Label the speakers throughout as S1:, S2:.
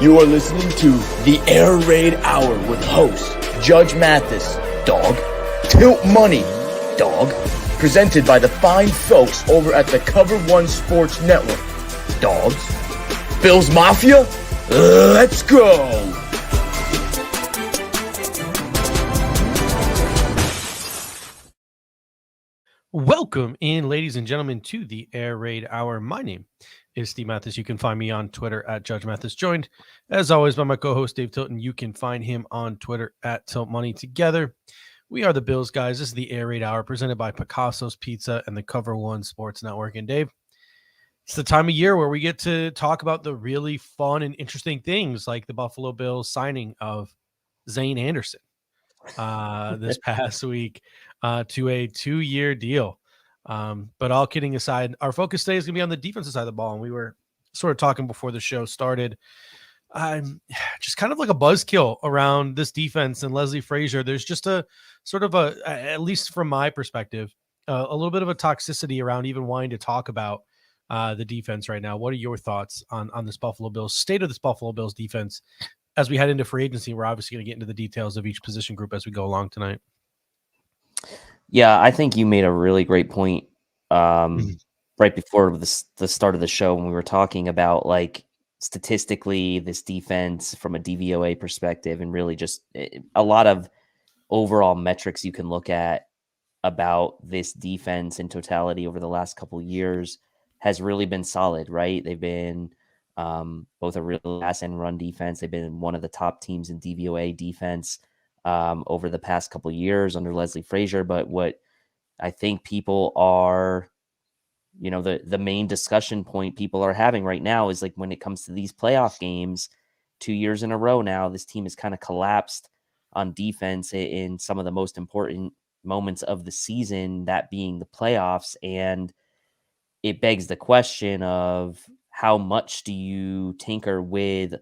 S1: You are listening to the Air Raid Hour with host Judge Mathis, dog, Tilt Money, dog, presented by the fine folks over at the Cover One Sports Network, dogs. Bills Mafia, let's go!
S2: Welcome in, ladies and gentlemen, to the Air Raid Hour. My name is Steve Mathis. You can find me on Twitter at Judge Mathis, joined, as always, by my co-host Dave Tilton. You can find him on Twitter at Tilt Money. Together, we are the Bills guys. This is the Air Raid Hour presented by Picasso's Pizza and the Cover One Sports Network. And Dave, it's the time of year where we get to talk about the really fun and interesting things like the Buffalo Bills signing of Zane Anderson this past week to a 2-year deal. But all kidding aside, our focus today is going to be on the defensive side of the ball. And we were sort of talking before the show started. Just kind of like a buzzkill around this defense and Leslie Frazier. There's just a sort of at least from my perspective, a little bit of a toxicity around even wanting to talk about the defense right now. What are your thoughts on this Buffalo Bills state of this Buffalo Bills defense as we head into free agency? We're obviously going to get into the details of each position group as we go along tonight.
S3: Yeah, I think you made a really great point right before the start of the show when we were talking about, like, statistically this defense from a DVOA perspective, and really just a lot of overall metrics you can look at about this defense in totality over the last couple of years has really been solid, right? They've been both a real pass and run defense. They've been one of the top teams in DVOA defense over the past couple of years under Leslie Frazier. But what I think people are, the main discussion point people are having right now is, like, when it comes to these playoff games, 2 years in a row now, this team has kind of collapsed on defense in some of the most important moments of the season, that being the playoffs. And it begs the question of how much do you tinker with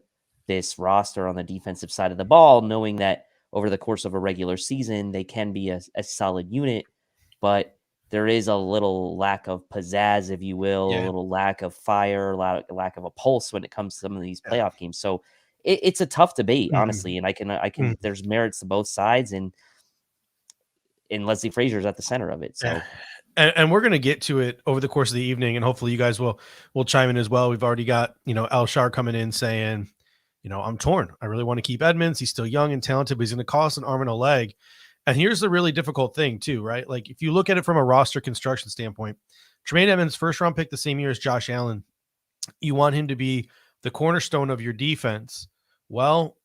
S3: this roster on the defensive side of the ball, knowing that over the course of a regular season, they can be a solid unit, but there is a little lack of pizzazz, if you will, a little lack of fire, lack of a pulse when it comes to some of these playoff games. So it's a tough debate, honestly. And I can, there's merits to both sides, and Leslie Frazier is at the center of it. So,
S2: and we're going to get to it over the course of the evening, and hopefully you guys will chime in as well. We've already got, El Shar coming in saying, I'm torn. I really want to keep Edmunds. He's still young and talented, but he's going to cost an arm and a leg. And here's the really difficult thing too, right? Like, if you look at it from a roster construction standpoint, Tremaine Edmunds, first round pick the same year as Josh Allen. You want him to be the cornerstone of your defense. Well,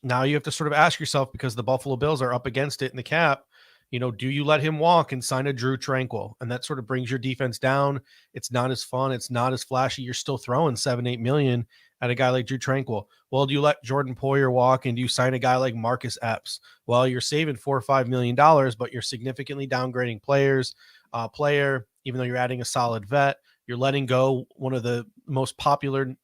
S2: now you have to sort of ask yourself, because the Buffalo Bills are up against it in the cap, do you let him walk and sign a Drew Tranquill? And that sort of brings your defense down. It's not as fun. It's not as flashy. You're still throwing $7-8 million at a guy like Drew Tranquill. Well, do you let Jordan Poyer walk and do you sign a guy like Marcus Epps? Well, you're saving $4 or $5 million, but you're significantly downgrading player, even though you're adding a solid vet. You're letting go one of the most popular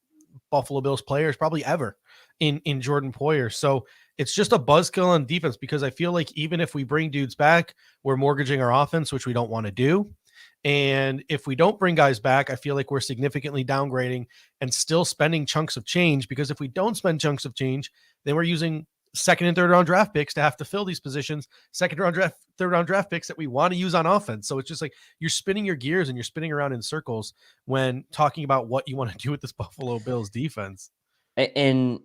S2: Buffalo Bills players probably ever in Jordan Poyer. So it's just a buzzkill on defense, because I feel like even if we bring dudes back, we're mortgaging our offense, which we don't want to do. And if we don't bring guys back, I feel like we're significantly downgrading and still spending chunks of change, because if we don't spend chunks of change, then we're using second and third round draft picks to have to fill these positions, third round draft picks that we want to use on offense. So it's just like you're spinning your gears and you're spinning around in circles when talking about what you want to do with this Buffalo Bills defense.
S3: And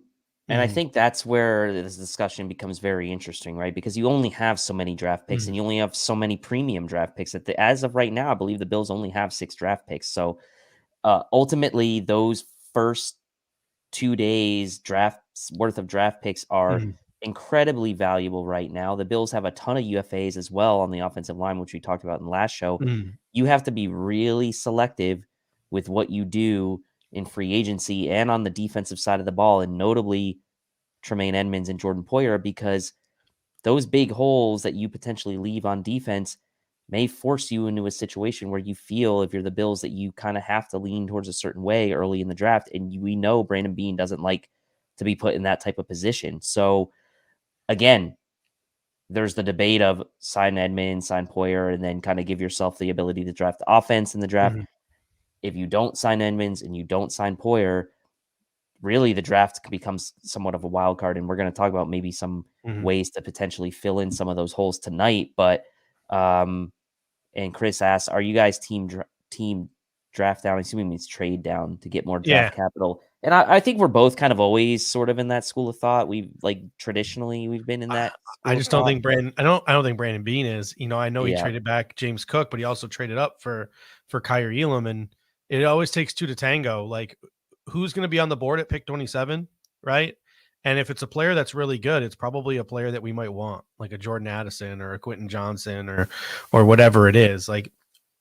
S3: I think that's where this discussion becomes very interesting, right? Because you only have so many draft picks and you only have so many premium draft picks. As of right now, I believe the Bills only have 6 draft picks. So ultimately, those first 2 days worth of draft picks are incredibly valuable right now. The Bills have a ton of UFAs as well on the offensive line, which we talked about in the last show. You have to be really selective with what you do in free agency and on the defensive side of the ball, and notably Tremaine Edmunds and Jordan Poyer, because those big holes that you potentially leave on defense may force you into a situation where you feel, if you're the Bills, that you kind of have to lean towards a certain way early in the draft. And we know Brandon Beane doesn't like to be put in that type of position. So again, there's the debate of sign Edmunds, sign Poyer, and then kind of give yourself the ability to draft the offense in the draft. If you don't sign Edmunds and you don't sign Poyer, really the draft becomes somewhat of a wild card, and we're going to talk about maybe some ways to potentially fill in some of those holes tonight. But and Chris asks, are you guys team draft down? Assuming means trade down to get more draft capital. And I think we're both kind of always sort of in that school of thought. Traditionally we've been in that.
S2: I just don't think Brandon. I don't think Brandon Bean is. I know he
S3: Yeah.
S2: traded back James Cook, but he also traded up for Kyer Elam, and it always takes two to tango. Like, who's going to be on the board at pick 27, right? And if it's a player that's really good, it's probably a player that we might want, like a Jordan Addison or a Quentin Johnson or whatever it is. Like,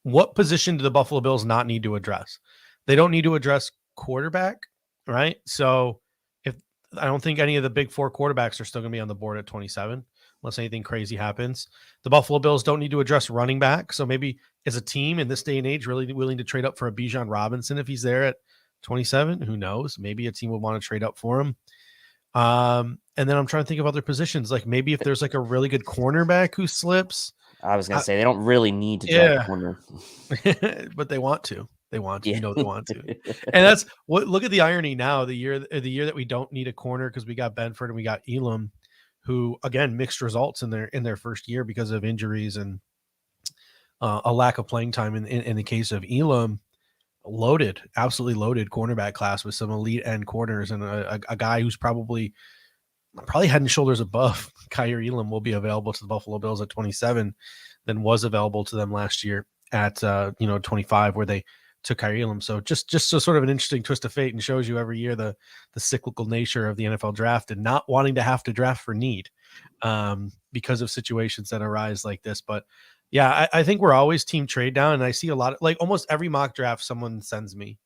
S2: what position do the Buffalo Bills not need to address? They don't need to address quarterback, right? So I don't think any of the big four quarterbacks are still going to be on the board at 27, unless anything crazy happens. The Buffalo Bills don't need to address running back. So maybe as a team in this day and age, really willing to trade up for a Bijan Robinson if he's there at 27, who knows? Maybe a team would want to trade up for him. And then I'm trying to think of other positions. Like maybe if there's like a really good cornerback who slips.
S3: I was going to say they don't really need to draft a corner.
S2: But they want to. They want to.
S3: Yeah.
S2: They want to. And that's what. Look at the irony now. The year that we don't need a corner because we got Benford and we got Elam, who again mixed results in their first year because of injuries and a lack of playing time. In the case of Elam, absolutely loaded cornerback class with some elite end corners and a guy who's probably head and shoulders above Kyer Elam will be available to the Buffalo Bills at 27 than was available to them last year at 25 where they took Kyer Elam. So just so sort of an interesting twist of fate, and shows you every year the cyclical nature of the NFL draft and not wanting to have to draft for need because of situations that arise like this. But yeah, I think we're always team trade down, and I see a lot of like almost every mock draft someone sends me.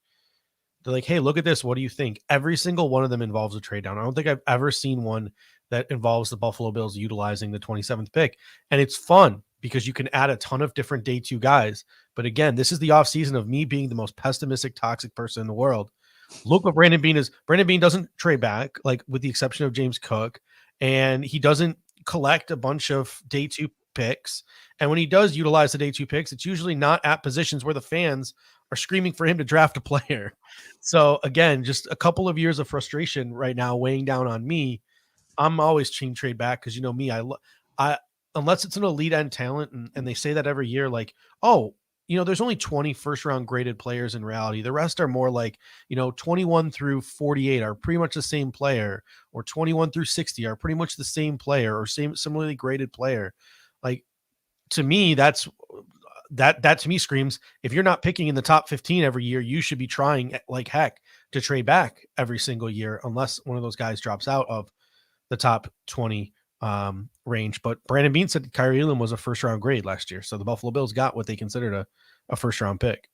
S2: They're like, hey, look at this. What do you think? Every single one of them involves a trade down. I don't think I've ever seen one that involves the Buffalo Bills utilizing the 27th pick. And it's fun because you can add a ton of different day two guys. But again, this is the offseason of me being the most pessimistic, toxic person in the world. Look what Brandon Bean is. Brandon Bean doesn't trade back, like with the exception of James Cook. And he doesn't collect a bunch of day two picks. And when he does utilize the day two picks, it's usually not at positions where the fans are screaming for him to draft a player. So again, just a couple of years of frustration right now weighing down on me. I'm always team trade back because me, I unless it's an elite end talent, and they say that every year, like, oh, there's only 20 first round graded players in reality. The rest are more like, 21 through 48 are pretty much the same player, or 21 through 60 are pretty much the same player or similarly graded player. Like, to me, that to me screams, if you're not picking in the top 15 every year, you should be trying like heck to trade back every single year, unless one of those guys drops out of the top 20 range. But Brandon Bean said Kyer Elam was a first round grade last year. So the Buffalo Bills got what they considered a first round pick.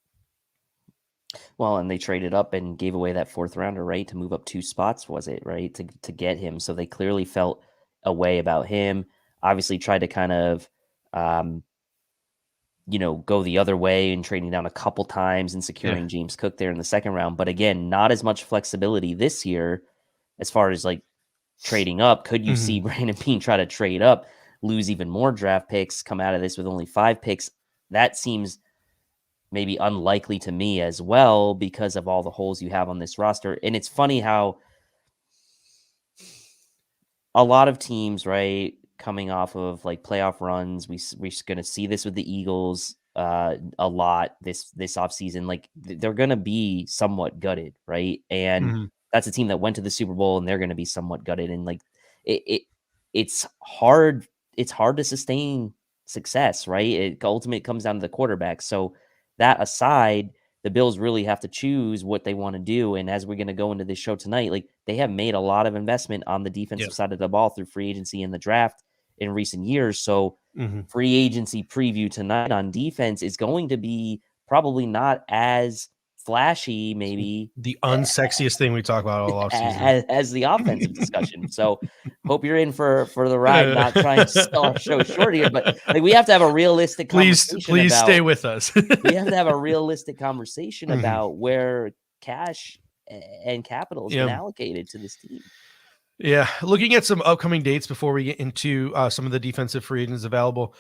S3: Well, and they traded up and gave away that fourth rounder, right? To move up 2 spots, was it, right? To get him. So they clearly felt a way about him. Obviously tried to kind of, go the other way and trading down a couple times and securing James Cook there in the second round. But again, not as much flexibility this year as far as like trading up. Could you see Brandon Bean try to trade up, lose even more draft picks, come out of this with only 5 picks? That seems maybe unlikely to me as well because of all the holes you have on this roster. And it's funny how a lot of teams, right, coming off of like playoff runs, we're going to see this with the Eagles a lot this offseason. Like they're going to be somewhat gutted, right? And that's a team that went to the Super Bowl and they're going to be somewhat gutted. And like it's hard to sustain success, right? It ultimately comes down to the quarterback. So that aside, the Bills really have to choose what they want to do. And as we're going to go into this show tonight, like they have made a lot of investment on the defensive side of the ball through free agency and the draft in recent years. So free agency preview tonight on defense is going to be probably not as flashy, maybe
S2: the unsexiest thing we talk about all offseason
S3: as the offensive discussion. So hope you're in for the ride, not trying to sell our show short here, but like we have to have a realistic conversation.
S2: Please stay with us.
S3: We have to have a realistic conversation about where cash and capital has been allocated to this team.
S2: Yeah, looking at some upcoming dates before we get into some of the defensive free agents available.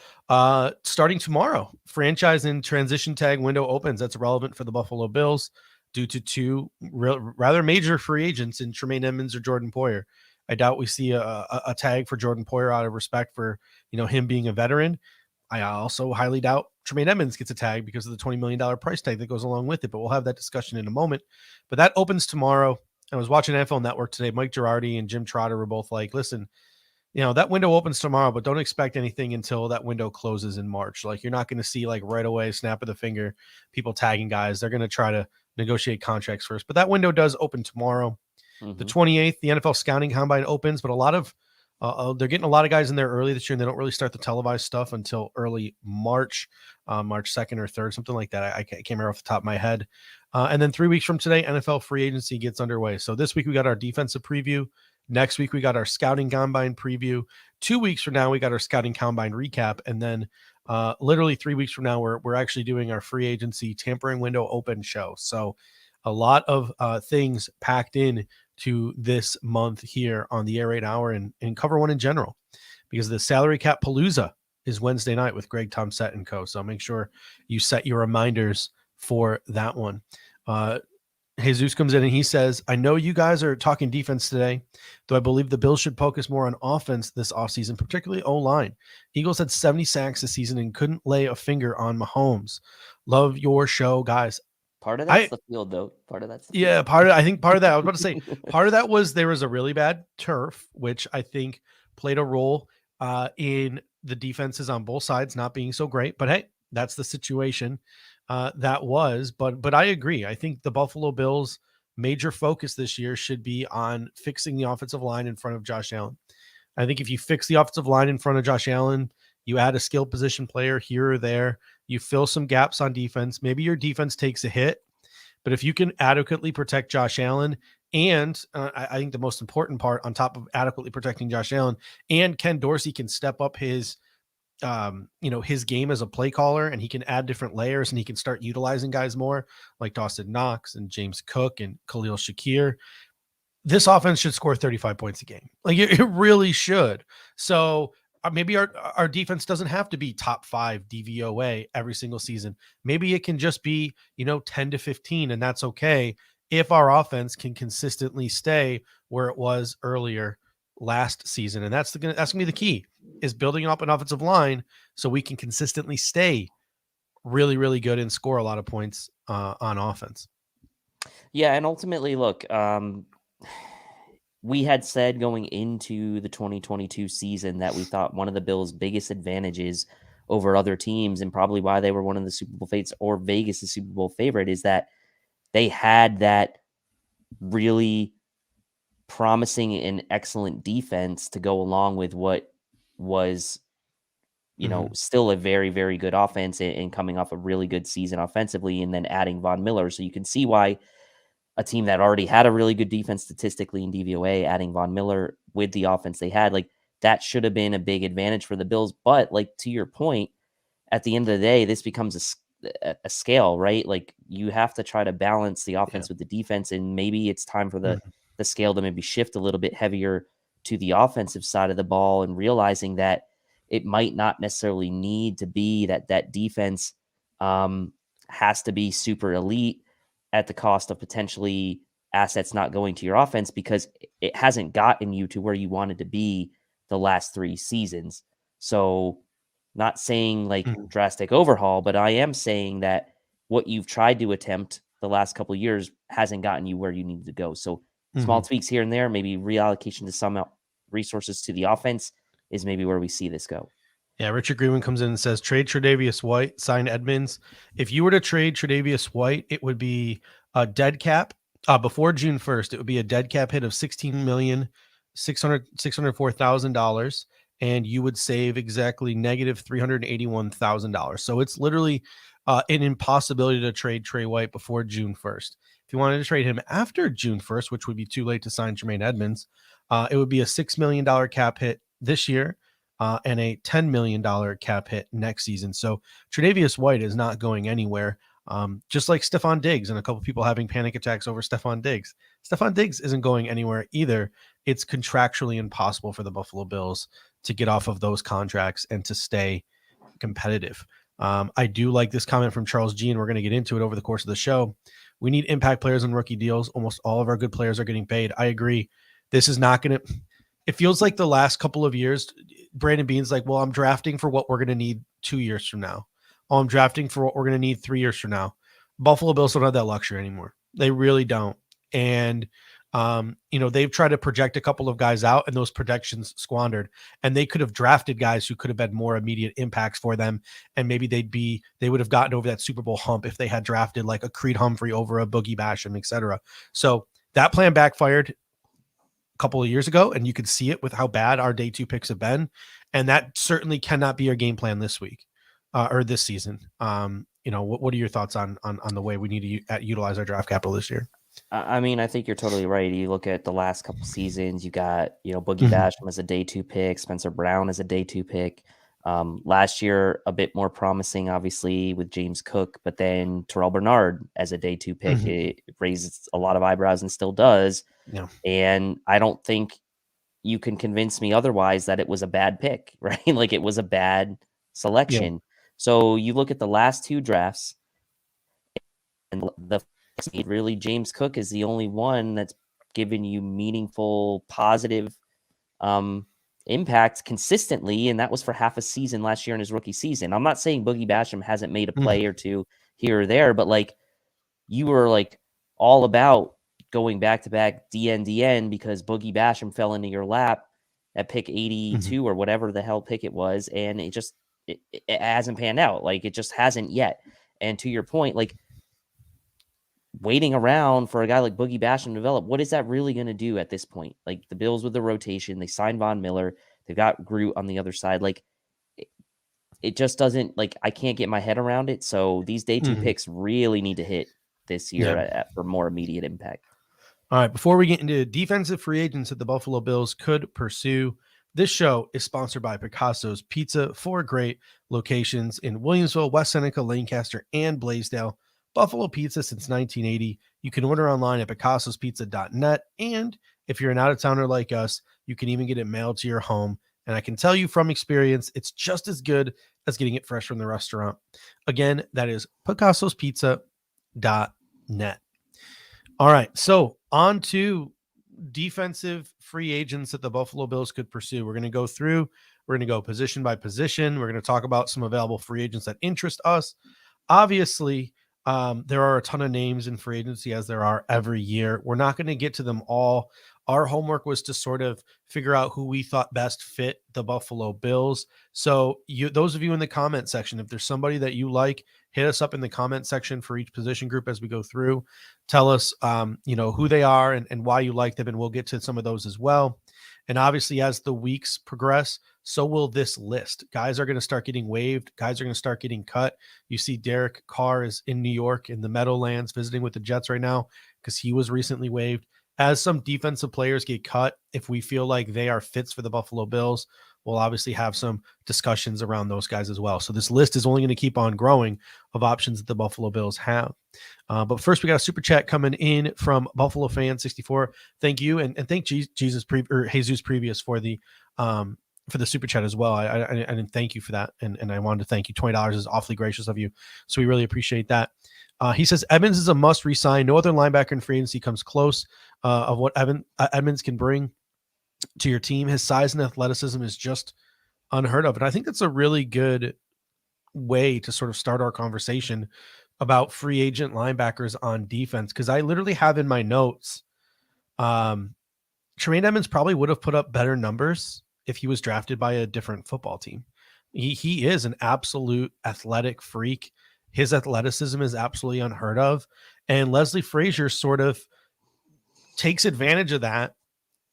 S2: Starting tomorrow, franchise and transition tag window opens. That's relevant for the Buffalo Bills. due to two rather major free agents in Tremaine Edmunds or Jordan Poyer. I doubt we see a tag for Jordan Poyer out of respect for, him being a veteran. I also highly doubt Tremaine Edmunds gets a tag because of the $20 million price tag that goes along with it, but we'll have that discussion in a moment. But that opens tomorrow. I was watching NFL Network today. Mike Girardi and Jim Trotter were both like, listen, that window opens tomorrow, but don't expect anything until that window closes in March. Like, you're not going to see like right away, snap of the finger, people tagging guys. They're going to try to negotiate contracts first, but that window does open tomorrow. The 28th, the NFL scouting combine opens, but a lot of they're getting a lot of guys in there early this year, and they don't really start the televised stuff until early March, March 2nd or 3rd, something like that. I can't remember off the top of my head. And then 3 weeks from today, NFL free agency gets underway. So this week we got our defensive preview. Next week we got our scouting combine preview. 2 weeks from now we got our scouting combine recap, and then literally 3 weeks from now we're actually doing our free agency tampering window open show. So a lot of things packed in to this month here on the Air Raid Hour and Cover One in general, because the salary cap palooza is Wednesday night with Greg Tomset and co. So make sure you set your reminders for that one. Jesus comes in and he says, I know you guys are talking defense today, though I believe the Bills should focus more on offense this offseason, particularly O-line. Eagles had 70 sacks this season and couldn't lay a finger on Mahomes. Love your show, guys.
S3: Part of that's the field, though. Part of that's the
S2: field. I think part of that, I was about to say, part of that was there was a really bad turf, which I think played a role in the defenses on both sides not being so great. But hey, that's the situation that was. But I agree. I think the Buffalo Bills' major focus this year should be on fixing the offensive line in front of Josh Allen. I think if you fix the offensive line in front of Josh Allen, you add a skill position player here or there, you fill some gaps on defense. Maybe your defense takes a hit, but if you can adequately protect Josh Allen, and I think the most important part on top of adequately protecting Josh Allen, and Ken Dorsey can step up his game as a play caller, and he can add different layers, and he can start utilizing guys more like Dawson Knox and James Cook and Khalil Shakir. This offense should score 35 points a game. Like it really should. So maybe our defense doesn't have to be top 5 DVOA every single season. Maybe it can just be, 10 to 15, and that's okay if our offense can consistently stay where it was earlier last season. And that's going to be the key, is building up an offensive line so we can consistently stay really, really good and score a lot of points on offense.
S3: Yeah, and ultimately, look, we had said going into the 2022 season that we thought one of the Bills' biggest advantages over other teams, and probably why they were one of the Super Bowl favorites or Vegas' Super Bowl favorite, is that they had that really promising and excellent defense to go along with what was, still a very, very good offense and coming off a really good season offensively, and then adding Von Miller. So you can see why a team that already had a really good defense statistically in DVOA, adding Von Miller with the offense they had, like that should have been a big advantage for the Bills. But like to your point, at the end of the day, this becomes a scale, right? Like you have to try to balance the offense with the defense, and maybe it's time for the scale to maybe shift a little bit heavier to the offensive side of the ball, and realizing that it might not necessarily need to be that defense has to be super elite at the cost of potentially assets not going to your offense, because it hasn't gotten you to where you wanted to be the last 3 seasons. So not saying like drastic overhaul, but I am saying that what you've tried to attempt the last couple of years hasn't gotten you where you needed to go. So small tweaks here and there, maybe reallocation to some resources to the offense is maybe where we see this go.
S2: Yeah, Richard Greenman comes in and says, trade Tre'Davious White, sign Edmunds. If you were to trade Tre'Davious White, it would be a dead cap. Before June 1st, it would be a dead cap hit of $16,604,000, and you would save exactly negative $381,000. So it's literally an impossibility to trade Trey White before June 1st. If you wanted to trade him after June 1st, which would be too late to sign Tremaine Edmunds, it would be a $6 million cap hit this year. And a $10 million cap hit next season. So Tre'Davious White is not going anywhere. Just like Stephon Diggs and a couple people having panic attacks over Stephon Diggs. Stephon Diggs isn't going anywhere either. It's contractually impossible for the Buffalo Bills to get off of those contracts and to stay competitive. I do like this comment from Charles G, and we're going to get into it over the course of the show, We need impact players on rookie deals. Almost all of our good players are getting paid. I agree. This is not going to, it feels like the last couple of years, Brandon Beane's like, well, I'm drafting for what we're going to need 2 years from now. Oh, I'm drafting for what we're going to need 3 years from now. Buffalo Bills don't have that luxury anymore. They really don't. And, they've tried to project a couple of guys out and those projections squandered, and they could have drafted guys who could have had more immediate impacts for them. And maybe they would have gotten over that Super Bowl hump if they had drafted like a Creed Humphrey over a Boogie Basham, et cetera. So that plan backfired a couple of years ago, and you could see it with how bad our day 2 picks have been. And that certainly cannot be our game plan this week or this season. What are your thoughts on the way we need to utilize our draft capital this year?
S3: I mean, I think you're totally right. You look at the last couple seasons, you got, Boogie Basham as a day 2 pick, Spencer Brown as a day 2 pick. Last year, a bit more promising, obviously, with James Cook, but then Terrell Bernard as a day 2 pick, it raises a lot of eyebrows and still does.
S2: Yeah.
S3: And I don't think you can convince me otherwise that it was a bad pick, right? Like it was a bad selection. Yeah. So you look at the last 2 drafts, and really James Cook is the only one that's given you meaningful, positive impact consistently, and that was for half a season last year in his rookie season. I'm not saying Boogie Basham hasn't made a play or two here or there, but like you were like all about going back-to-back DN because Boogie Basham fell into your lap at pick 82 or whatever the hell pick it was, and it just it hasn't panned out. Like it just hasn't yet. And to your point, like waiting around for a guy like Boogie Basham to develop, what is that really going to do at this point? Like the Bills with the rotation, they signed Von Miller, they've got Groot on the other side. Like it just doesn't, like I can't get my head around it. So these day 2 picks really need to hit this year for more immediate impact.
S2: All right, before we get into defensive free agents that the Buffalo Bills could pursue, this show is sponsored by Picasso's Pizza, 4 great locations in Williamsville, West Seneca, Lancaster, and Blaisdell. Buffalo Pizza since 1980. You can order online at picassospizza.net. And if you're an out-of-towner like us, you can even get it mailed to your home. And I can tell you from experience, it's just as good as getting it fresh from the restaurant. Again, that is picassospizza.net. All right, so on to defensive free agents that the Buffalo Bills could pursue. We're going to go through, we're going to go position by position. We're going to talk about some available free agents that interest us. Obviously, there are a ton of names in free agency, as there are every year. We're not going to get to them all. Our homework was to sort of figure out who we thought best fit the Buffalo Bills. So those of you in the comment section, if there's somebody that you like, hit us up in the comment section for each position group as we go through. Tell us, who they are and why you like them, and we'll get to some of those as well. And obviously, as the weeks progress, so will this list. Guys are going to start getting waived. Guys are going to start getting cut. You see Derek Carr is in New York in the Meadowlands visiting with the Jets right now because he was recently waived. As some defensive players get cut, if we feel like they are fits for the Buffalo Bills, we'll obviously have some discussions around those guys as well. So this list is only going to keep on growing of options that the Buffalo Bills have. But first, we got a super chat coming in from Buffalo Fan 64. Thank you, and thank Jesus Previous for the super chat as well. I didn't thank you for that, and I wanted to thank you. $20 is awfully gracious of you, so we really appreciate that. He says Edmunds is a must resign. No other linebacker in free agency comes close of what Edmunds can bring to your team. His size and athleticism is just unheard of, and I think that's a really good way to sort of start our conversation about free agent linebackers on defense, because I literally have in my notes Tremaine Edmunds probably would have put up better numbers if he was drafted by a different football team. He is an absolute athletic freak. His athleticism is absolutely unheard of. And Leslie Frazier sort of takes advantage of that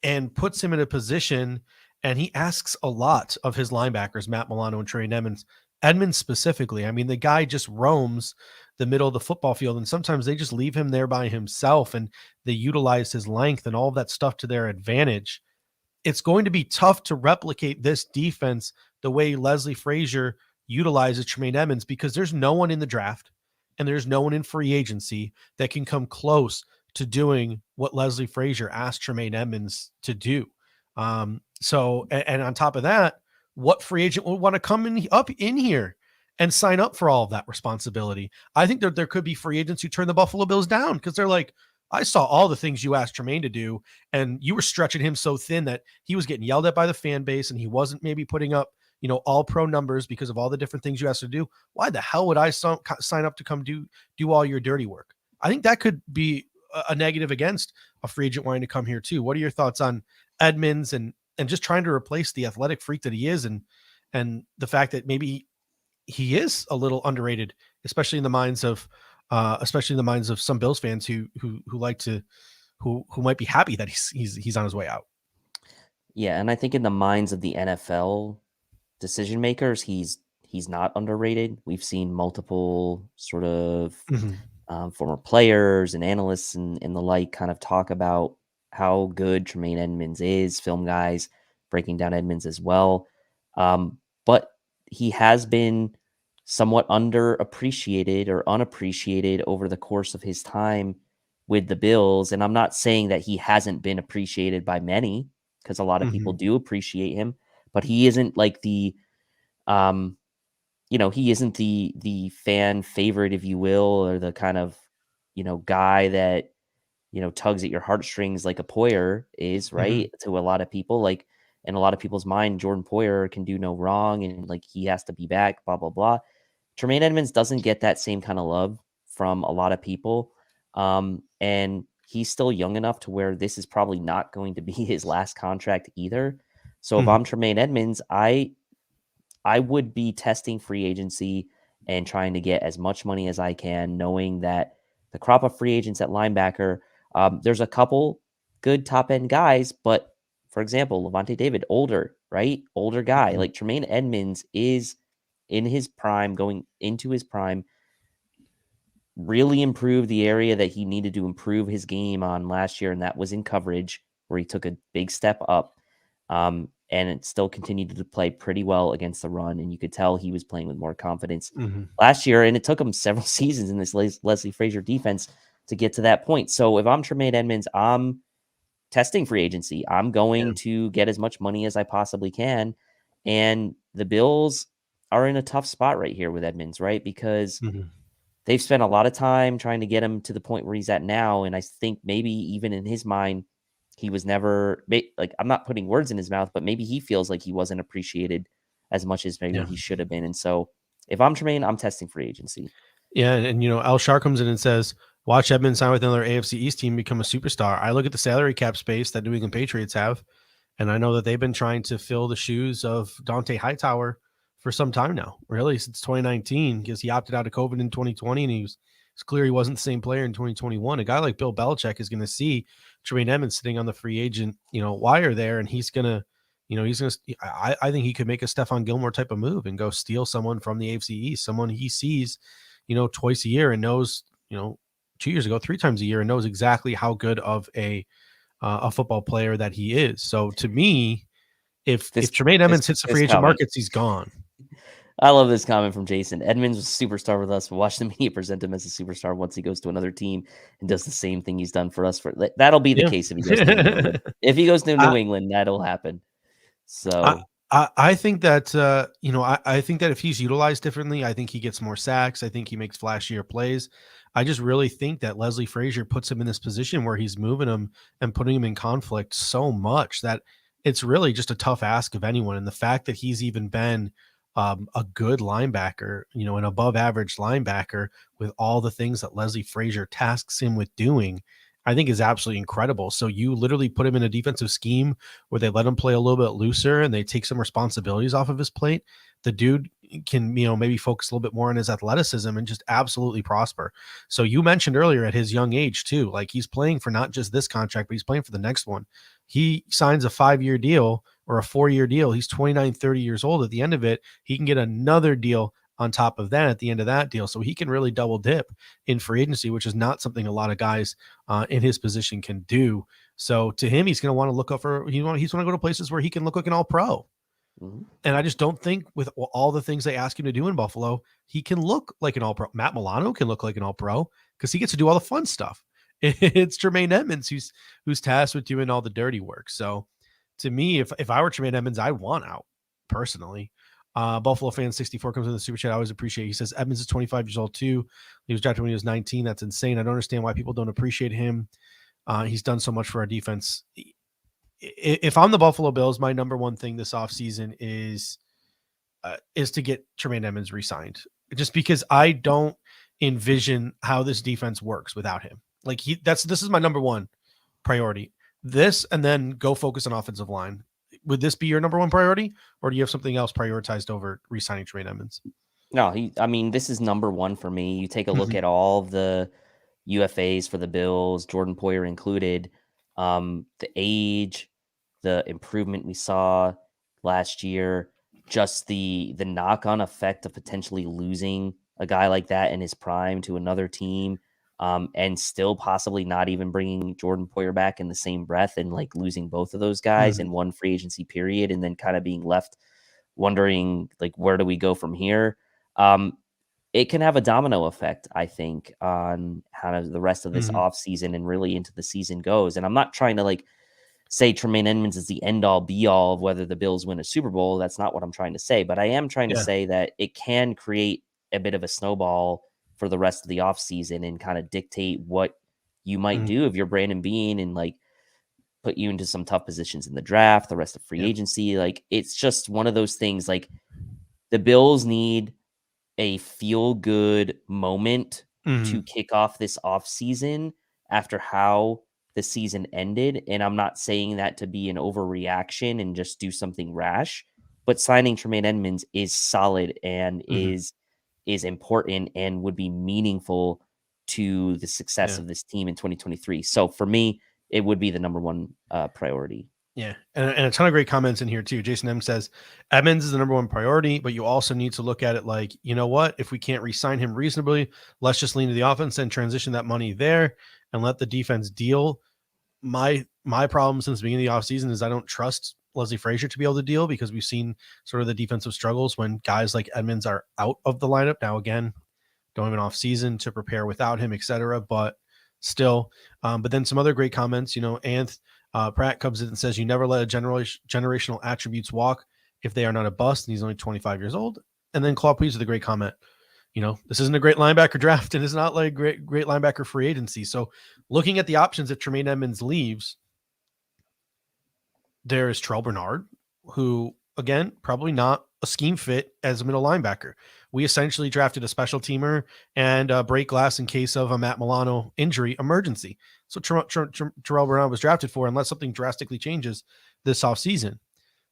S2: and puts him in a position, and he asks a lot of his linebackers, Matt Milano and Tremaine Edmunds. Edmunds specifically. I mean, the guy just roams the middle of the football field, and sometimes they just leave him there by himself, and they utilize his length and all of that stuff to their advantage. It's going to be tough to replicate this defense the way Leslie Frazier utilizes Tremaine Edmunds, because there's no one in the draft and there's no one in free agency that can come close to doing what Leslie Frazier asked Tremaine Edmunds to do. So on top of that, what free agent would want to come up in here and sign up for all of that responsibility. I think that there could be free agents who turn the Buffalo Bills down because they're like, I saw all the things you asked Tremaine to do, and you were stretching him so thin that he was getting yelled at by the fan base, and he wasn't maybe putting up, all pro numbers because of all the different things you asked to do. Why the hell would I sign up to come do all your dirty work? I think that could be a negative against a free agent wanting to come here too. What are your thoughts on Edmunds and just trying to replace the athletic freak that he is, and the fact that maybe he is a little underrated, especially in the minds of some Bills fans who like to who might be happy that he's on his way out.
S3: Yeah, and I think in the minds of the NFL decision makers, he's not underrated. We've seen multiple sort of former players and analysts and the like kind of talk about how good Tremaine Edmunds is, film guys breaking down Edmunds as well. But he has been somewhat underappreciated or unappreciated over the course of his time with the Bills. And I'm not saying that he hasn't been appreciated by many, because a lot of people do appreciate him, but he isn't like the, he isn't the fan favorite, if you will, or the kind of, guy that, tugs at your heartstrings like a Poyer is, right? To a lot of people, like in a lot of people's mind, Jordan Poyer can do no wrong and like he has to be back, blah, blah, blah. Tremaine Edmunds doesn't get that same kind of love from a lot of people. And he's still young enough to where this is probably not going to be his last contract either. So if I'm Tremaine Edmunds, I would be testing free agency and trying to get as much money as I can, knowing that the crop of free agents at linebacker, there's a couple good top end guys, but for example, Levante David, older, right? Older guy. Like Tremaine Edmunds is in his prime, going into his prime, really improved the area that he needed to improve his game on last year, and that was in coverage, where he took a big step up. And it still continued to play pretty well against the run, and you could tell he was playing with more confidence last year, and it took him several seasons in this Leslie Frazier defense to get to that point. So if I'm Tremaine Edmunds, I'm testing free agency. I'm going to get as much money as I possibly can, and the Bills are in a tough spot right here with Edmunds, right? Because they've spent a lot of time trying to get him to the point where he's at now. And I think maybe even in his mind, he was never like, I'm not putting words in his mouth, but maybe he feels like he wasn't appreciated as much as maybe he should have been. And so if I'm Tremaine, I'm testing free agency.
S2: Yeah. And Al Shar comes in and says, watch Edmunds sign with another AFC East team, become a superstar. I look at the salary cap space that New England Patriots have, and I know that they've been trying to fill the shoes of Dante Hightower for some time now, really since 2019, because he opted out of COVID in 2020, and it's clear he wasn't the same player in 2021. A guy like Bill Belichick is going to see Tremaine Edmunds sitting on the free agent, wire there, and he's going to, I think he could make a Stephon Gilmore type of move and go steal someone from the AFC East, someone he sees, twice a year and knows, 2 years ago, 3 times a year, and knows exactly how good of a football player that he is. So to me, if Tremaine Edmunds hits the free agent markets, he's gone.
S3: I love this comment from Jason. Edmunds was a superstar with us. We'll watch the media present him as a superstar once he goes to another team and does the same thing he's done for us. That'll be the case if he goes to New England. If he goes to New England, that'll happen. So
S2: I think that I think that if he's utilized differently, I think he gets more sacks. I think he makes flashier plays. I just really think that Leslie Frazier puts him in this position where he's moving him and putting him in conflict so much that it's really just a tough ask of anyone. And the fact that he's even been a good linebacker, an above average linebacker with all the things that Leslie Frazier tasks him with doing, I think is absolutely incredible. So you literally put him in a defensive scheme where they let him play a little bit looser and they take some responsibilities off of his plate. The dude can, maybe focus a little bit more on his athleticism and just absolutely prosper. So you mentioned earlier at his young age too, like he's playing for not just this contract, but he's playing for the next one. He signs a 5-year deal or a 4-year deal. He's 29, 30 years old. At the end of it, he can get another deal on top of that at the end of that deal. So he can really double dip in free agency, which is not something a lot of guys in his position can do. So to him, he's going to want to look up for, he's want to go to places where he can look like an all pro. And I just don't think with all the things they ask him to do in Buffalo, he can look like an all pro. Matt Milano can look like an all pro because he gets to do all the fun stuff. It's Tremaine Edmunds who's tasked with doing all the dirty work. So to me, if I were Tremaine Edmunds, I'd want out personally. Buffalo fan 64 comes in the super chat. I always appreciate it. He says Edmunds is 25 years old too. He was drafted when he was 19. That's insane. I don't understand why people don't appreciate him. He's done so much for our defense. If I'm the Buffalo Bills, my number one thing this offseason is to get Tremaine Edmunds re-signed, just because I don't envision how this defense works without him. Like this is my number one priority. This, and then go focus on offensive line. Would this be your number one priority, or do you have something else prioritized over re-signing Tremaine Edmunds?
S3: No, this is number one for me. You take a look at all of the UFAs for the Bills, Jordan Poyer included, the age, the improvement we saw last year, just the knock-on effect of potentially losing a guy like that in his prime to another team, and still possibly not even bringing Jordan Poyer back in the same breath, and like losing both of those guys in one free agency period, and then kind of being left wondering, like, where do we go from here? It can have a domino effect, I think, on how the rest of this offseason and really into the season goes. And I'm not trying to like say Tremaine Edmunds is the end all be all of whether the Bills win a Super Bowl. That's not what I'm trying to say. But I am trying to say that it can create a bit of a snowball for the rest of the offseason and kind of dictate what you might do if you're Brandon Beane, and like put you into some tough positions in the draft, the rest of free agency. Like, it's just one of those things. Like, the Bills need a feel-good moment to kick off this offseason after how the season ended. And I'm not saying that to be an overreaction and just do something rash, but signing Tremaine Edmunds is solid and is important and would be meaningful to the success of this team in 2023. So for me, it would be the number one priority.
S2: Yeah, and a ton of great comments in here too. Jason M says Edmunds is the number one priority, but you also need to look at it like, you know what? If we can't re-sign him reasonably, let's just lean to the offense and transition that money there and let the defense deal. My problem since the beginning of the offseason is I don't trust Leslie Frazier to be able to deal, because we've seen sort of the defensive struggles when guys like Edmunds are out of the lineup. Now, again, don't have an off season to prepare without him, etc. But still, but then some other great comments. Pratt comes in and says, you never let a generational attributes walk if they are not a bust, and he's only 25 years old. And then Claude Please with a great comment. This isn't a great linebacker draft, and it's not like great linebacker free agency. So looking at the options, if Tremaine Edmunds leaves, there is Terrell Bernard, who, again, probably not a scheme fit as a middle linebacker. We essentially drafted a special teamer and break glass in case of a Matt Milano injury emergency. So Terrell Bernard was drafted for, unless something drastically changes this offseason.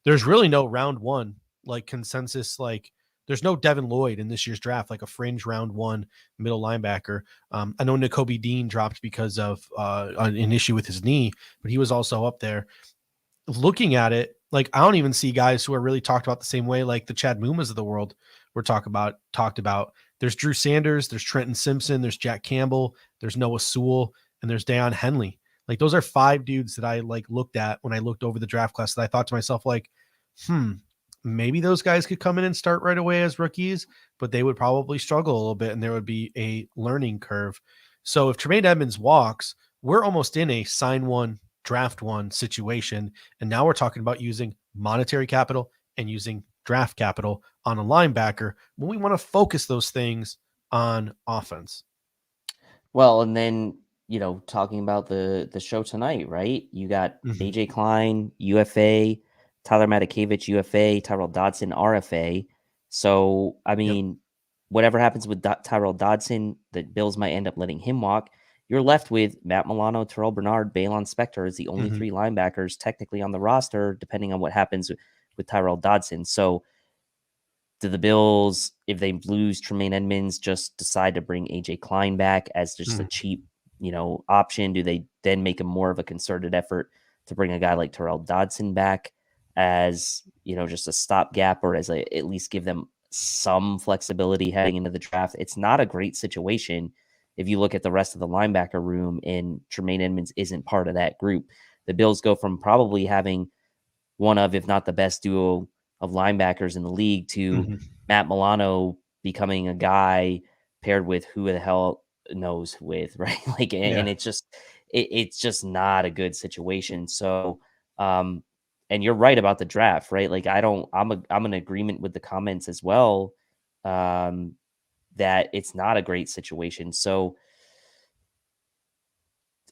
S2: There's really no round one, like, consensus. Like, there's no Devin Lloyd in this year's draft, like a fringe round one middle linebacker. I know Nakobe Dean dropped because of an issue with his knee, but he was also up there. Looking at it, like, I don't even see guys who are really talked about the same way, like the Chad Mumas of the world were talked about. There's Drew Sanders, there's Trenton Simpson, there's Jack Campbell, there's Noah Sewell, and there's Deion Henley. Like, those are five dudes that I like looked at when I looked over the draft class that I thought to myself, like, maybe those guys could come in and start right away as rookies, but they would probably struggle a little bit and there would be a learning curve. So if Tremaine Edmunds walks, we're almost in a sign one, draft one situation. And now we're talking about using monetary capital and using draft capital on a linebacker when we want to focus those things on offense.
S3: Well, and then, talking about the show tonight, right? You got AJ Klein, UFA, Tyler Matakevich, UFA, Tyrell Dodson, RFA. So, I mean, whatever happens with Tyrell Dodson, the Bills might end up letting him walk. You're left with Matt Milano, Terrell Bernard, Balon Spector as the only three linebackers technically on the roster, depending on what happens with Tyrell Dodson. So, do the Bills, if they lose Tremaine Edmunds, just decide to bring AJ Klein back as just a cheap, option? Do they then make a more of a concerted effort to bring a guy like Terrell Dodson back as, just a stopgap, or as at least give them some flexibility heading into the draft? It's not a great situation if you look at the rest of the linebacker room, and Tremaine Edmunds isn't part of that group. The Bills go from probably having one of, if not the best duo of linebackers in the league, to Matt Milano becoming a guy paired with who the hell knows with, right? And it's just not a good situation. So and you're right about the draft, right? Like I'm in agreement with the comments as well, that it's not a great situation. So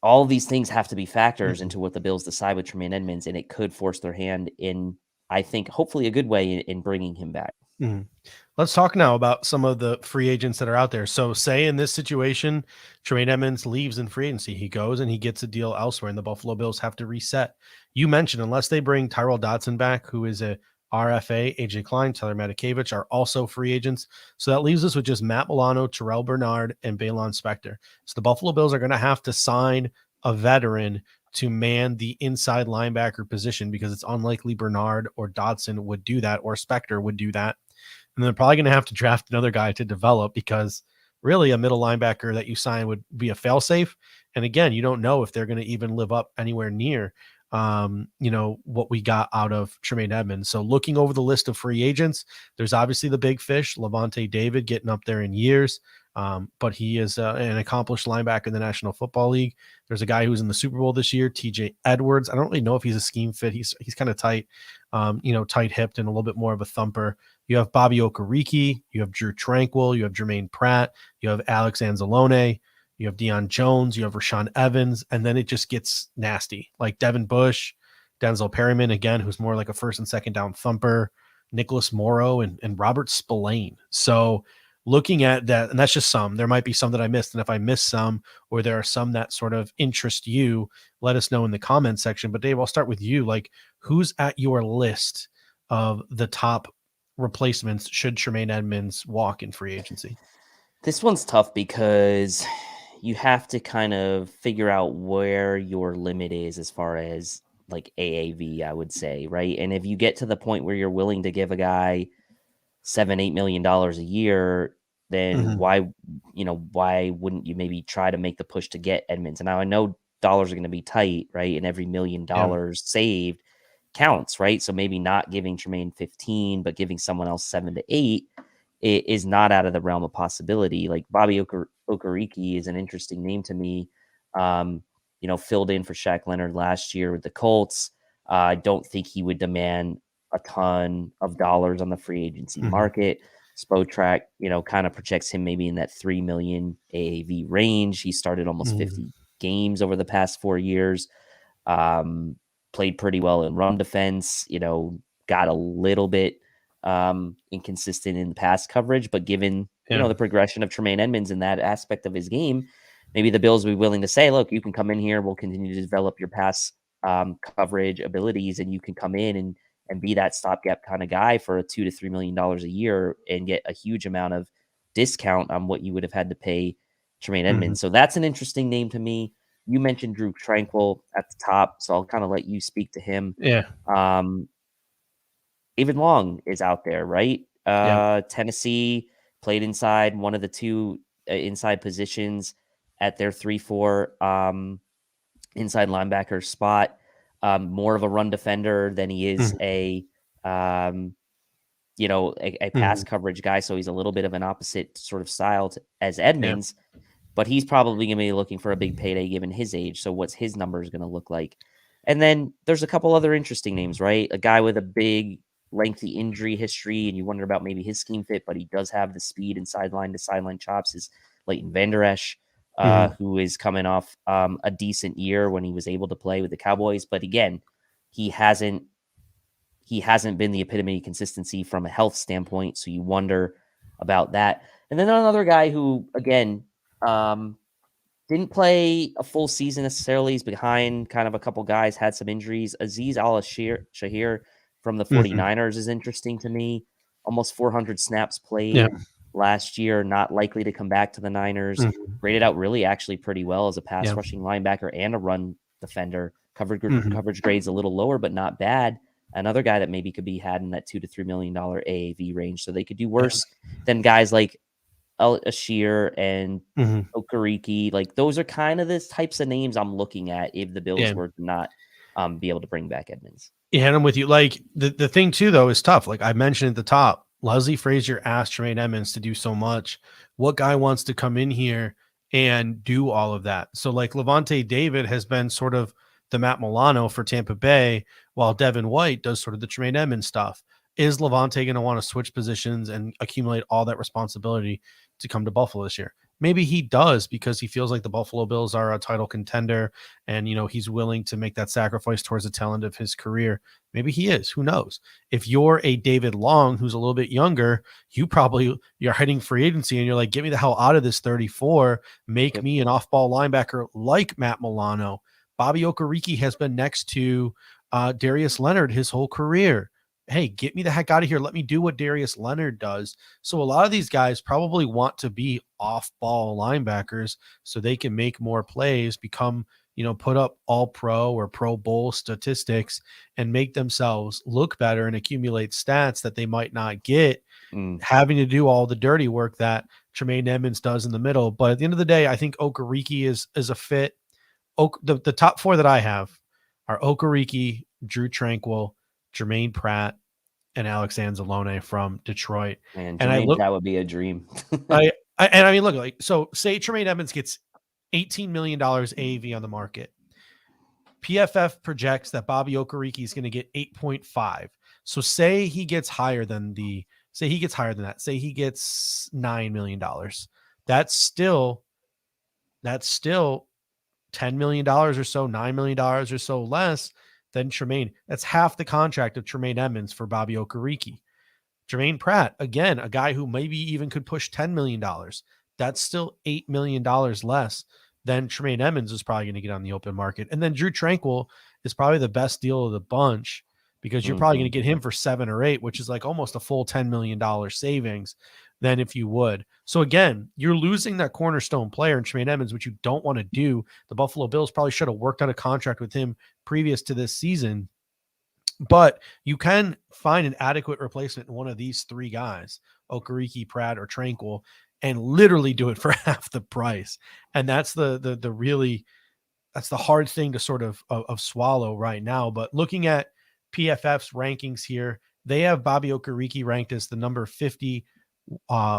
S3: all of these things have to be factors into what the Bills decide with Tremaine Edmunds, and it could force their hand in, I think, hopefully a good way in bringing him back.
S2: Let's talk now about some of the free agents that are out there. So say in this situation, Tremaine Edmunds leaves in free agency. He goes and he gets a deal elsewhere, and the Buffalo Bills have to reset. You mentioned, unless they bring Tyrell Dodson back, who is a RFA, AJ Klein, Tyler Matakevich are also free agents. So that leaves us with just Matt Milano, Terrell Bernard, and Baylon Spector. So the Buffalo Bills are going to have to sign a veteran to man the inside linebacker position, because it's unlikely Bernard or Dodson would do that, or Spector would do that. And they're probably going to have to draft another guy to develop, because really a middle linebacker that you sign would be a fail-safe. And again, you don't know if they're going to even live up anywhere near, what we got out of Tremaine Edmunds. So looking over the list of free agents, there's obviously the big fish, Levante David, getting up there in years. But he is an accomplished linebacker in the National Football League. There's a guy who's in the Super Bowl this year, TJ Edwards. I don't really know if he's a scheme fit. He's kind of tight, tight-hipped and a little bit more of a thumper. You have Bobby Okereke, you have Drew Tranquil, you have Jermaine Pratt, you have Alex Anzalone, you have Deion Jones, you have Rashaan Evans, and then it just gets nasty. Like Devin Bush, Denzel Perryman, again, who's more like a first and second down thumper, Nicholas Morrow, and Robert Spillane. So looking at that, and that's just some. There might be some that I missed, and if I missed some, or there are some that sort of interest you, let us know in the comments section. But Dave, I'll start with you. Like, who's at your list of the top replacements should Tremaine Edmunds walk in free agency?
S3: This one's tough because you have to kind of figure out where your limit is as far as like AAV, I would say, right? And if you get to the point where you're willing to give a guy $7-8 million a year, then why wouldn't you maybe try to make the push to get Edmunds? And now I know dollars are going to be tight, right? And every $1 million saved counts, right? So maybe not giving Tremaine 15, but giving someone else 7 to 8 is not out of the realm of possibility. Like Bobby Okereke is an interesting name to me. Filled in for Shaq Leonard last year with the Colts. I don't think he would demand a ton of dollars on the free agency market. Spotrac, kind of projects him maybe in that 3 million AAV range. He started almost 50 games over the past 4 years. Played pretty well in run defense, got a little bit inconsistent in pass coverage, but given, the progression of Tremaine Edmunds in that aspect of his game, maybe the Bills will be willing to say, look, you can come in here, we'll continue to develop your pass coverage abilities, and you can come in and be that stopgap kind of guy for $2 to $3 million a year and get a huge amount of discount on what you would have had to pay Tremaine Edmunds. So that's an interesting name to me. You mentioned Drew Tranquil at the top, so I'll kind of let you speak to him.
S2: Yeah.
S3: David Long is out there, right? Tennessee played inside one of the two inside positions at their 3-4 inside linebacker spot. More of a run defender than he is a pass coverage guy. So he's a little bit of an opposite sort of style as Edmunds, but he's probably going to be looking for a big payday given his age. So what's his numbers going to look like? And then there's a couple other interesting names, right? A guy with a big, lengthy injury history, and you wonder about maybe his scheme fit, but he does have the speed and sideline to sideline chops, is Leighton Vander Esch, who is coming off a decent year when he was able to play with the Cowboys. But again, he hasn't been the epitome of consistency from a health standpoint. So you wonder about that. And then another guy who, again, didn't play a full season necessarily. He's behind kind of a couple guys, had some injuries. Azeez Al-Shahir from the 49ers is interesting to me. Almost 400 snaps played last year, not likely to come back to the Niners. Rated out really actually pretty well as a pass rushing linebacker and a run defender. Coverage grades a little lower, but not bad. Another guy that maybe could be had in that $2 to $3 million AAV range. So they could do worse than guys like Al-Shahir and Okereke. Like those are kind of the types of names I'm looking at if the Bills were to not be able to bring back Edmunds.
S2: Yeah, and I'm with you. Like the thing too, though, is tough. Like I mentioned at the top, Leslie Frazier asked Tremaine Edmunds to do so much. What guy wants to come in here and do all of that? So like Levante David has been sort of the Matt Milano for Tampa Bay, while Devin White does sort of the Tremaine Edmunds stuff. Is Levante going to want to switch positions and accumulate all that responsibility to come to Buffalo this year? Maybe he does because he feels like the Buffalo Bills are a title contender and, he's willing to make that sacrifice towards the tail end of his career. Maybe he is. Who knows? If you're a David Long who's a little bit younger, you're heading free agency and you're like, get me the hell out of this 34. Make me an off-ball linebacker like Matt Milano. Bobby Okereke has been next to Darius Leonard his whole career. Hey, get me the heck out of here. Let me do what Darius Leonard does. So a lot of these guys probably want to be off-ball linebackers so they can make more plays, become, put up all pro or Pro Bowl statistics and make themselves look better and accumulate stats that they might not get having to do all the dirty work that Tremaine Edmunds does in the middle. But at the end of the day, I think Okereke is a fit. The top four that I have are Okereke, Drew Tranquil, Jermaine Pratt, and Alex Anzalone from Detroit.
S3: Man,
S2: and
S3: that would be a dream.
S2: I mean, look, so say Tremaine Edmunds gets $18 million AAV on the market. PFF projects that Bobby Okereke is going to get 8.5. So say he gets higher than that. Say he gets $9 million. That's still $10 million or so, $9 million or so less than Tremaine. That's half the contract of Tremaine Edmunds for Bobby Okereke. Jermaine Pratt, again, a guy who maybe even could push $10 million. That's still $8 million less than Tremaine Edmunds is probably going to get on the open market. And then Drew Tranquil is probably the best deal of the bunch because you're probably going to get him for 7 or 8, which is like almost a full $10 million savings than if you would. So again, you're losing that cornerstone player in Tremaine Edmunds, which you don't want to do. The Buffalo Bills probably should have worked out a contract with him previous to this season, but you can find an adequate replacement in one of these three guys, Okereke, Pratt, or Tranquil, and literally do it for half the price. And that's that's the hard thing to sort of swallow right now. But looking at PFF's rankings here, they have Bobby Okereke ranked as the number 50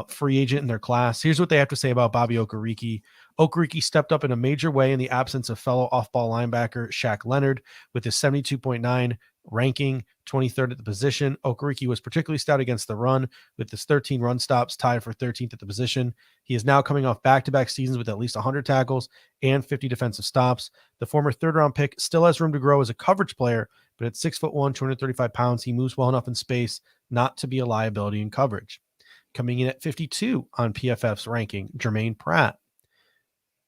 S2: free agent in their class. Here's what they have to say about Bobby Okereke. Okereke stepped up in a major way in the absence of fellow off-ball linebacker Shaq Leonard with his 72.9 ranking, 23rd at the position. Okereke was particularly stout against the run with his 13 run stops, tied for 13th at the position. He is now coming off back-to-back seasons with at least 100 tackles and 50 defensive stops. The former third-round pick still has room to grow as a coverage player, but at 6'1", 235 pounds, he moves well enough in space not to be a liability in coverage. Coming in at 52 on PFF's ranking, Jermaine Pratt.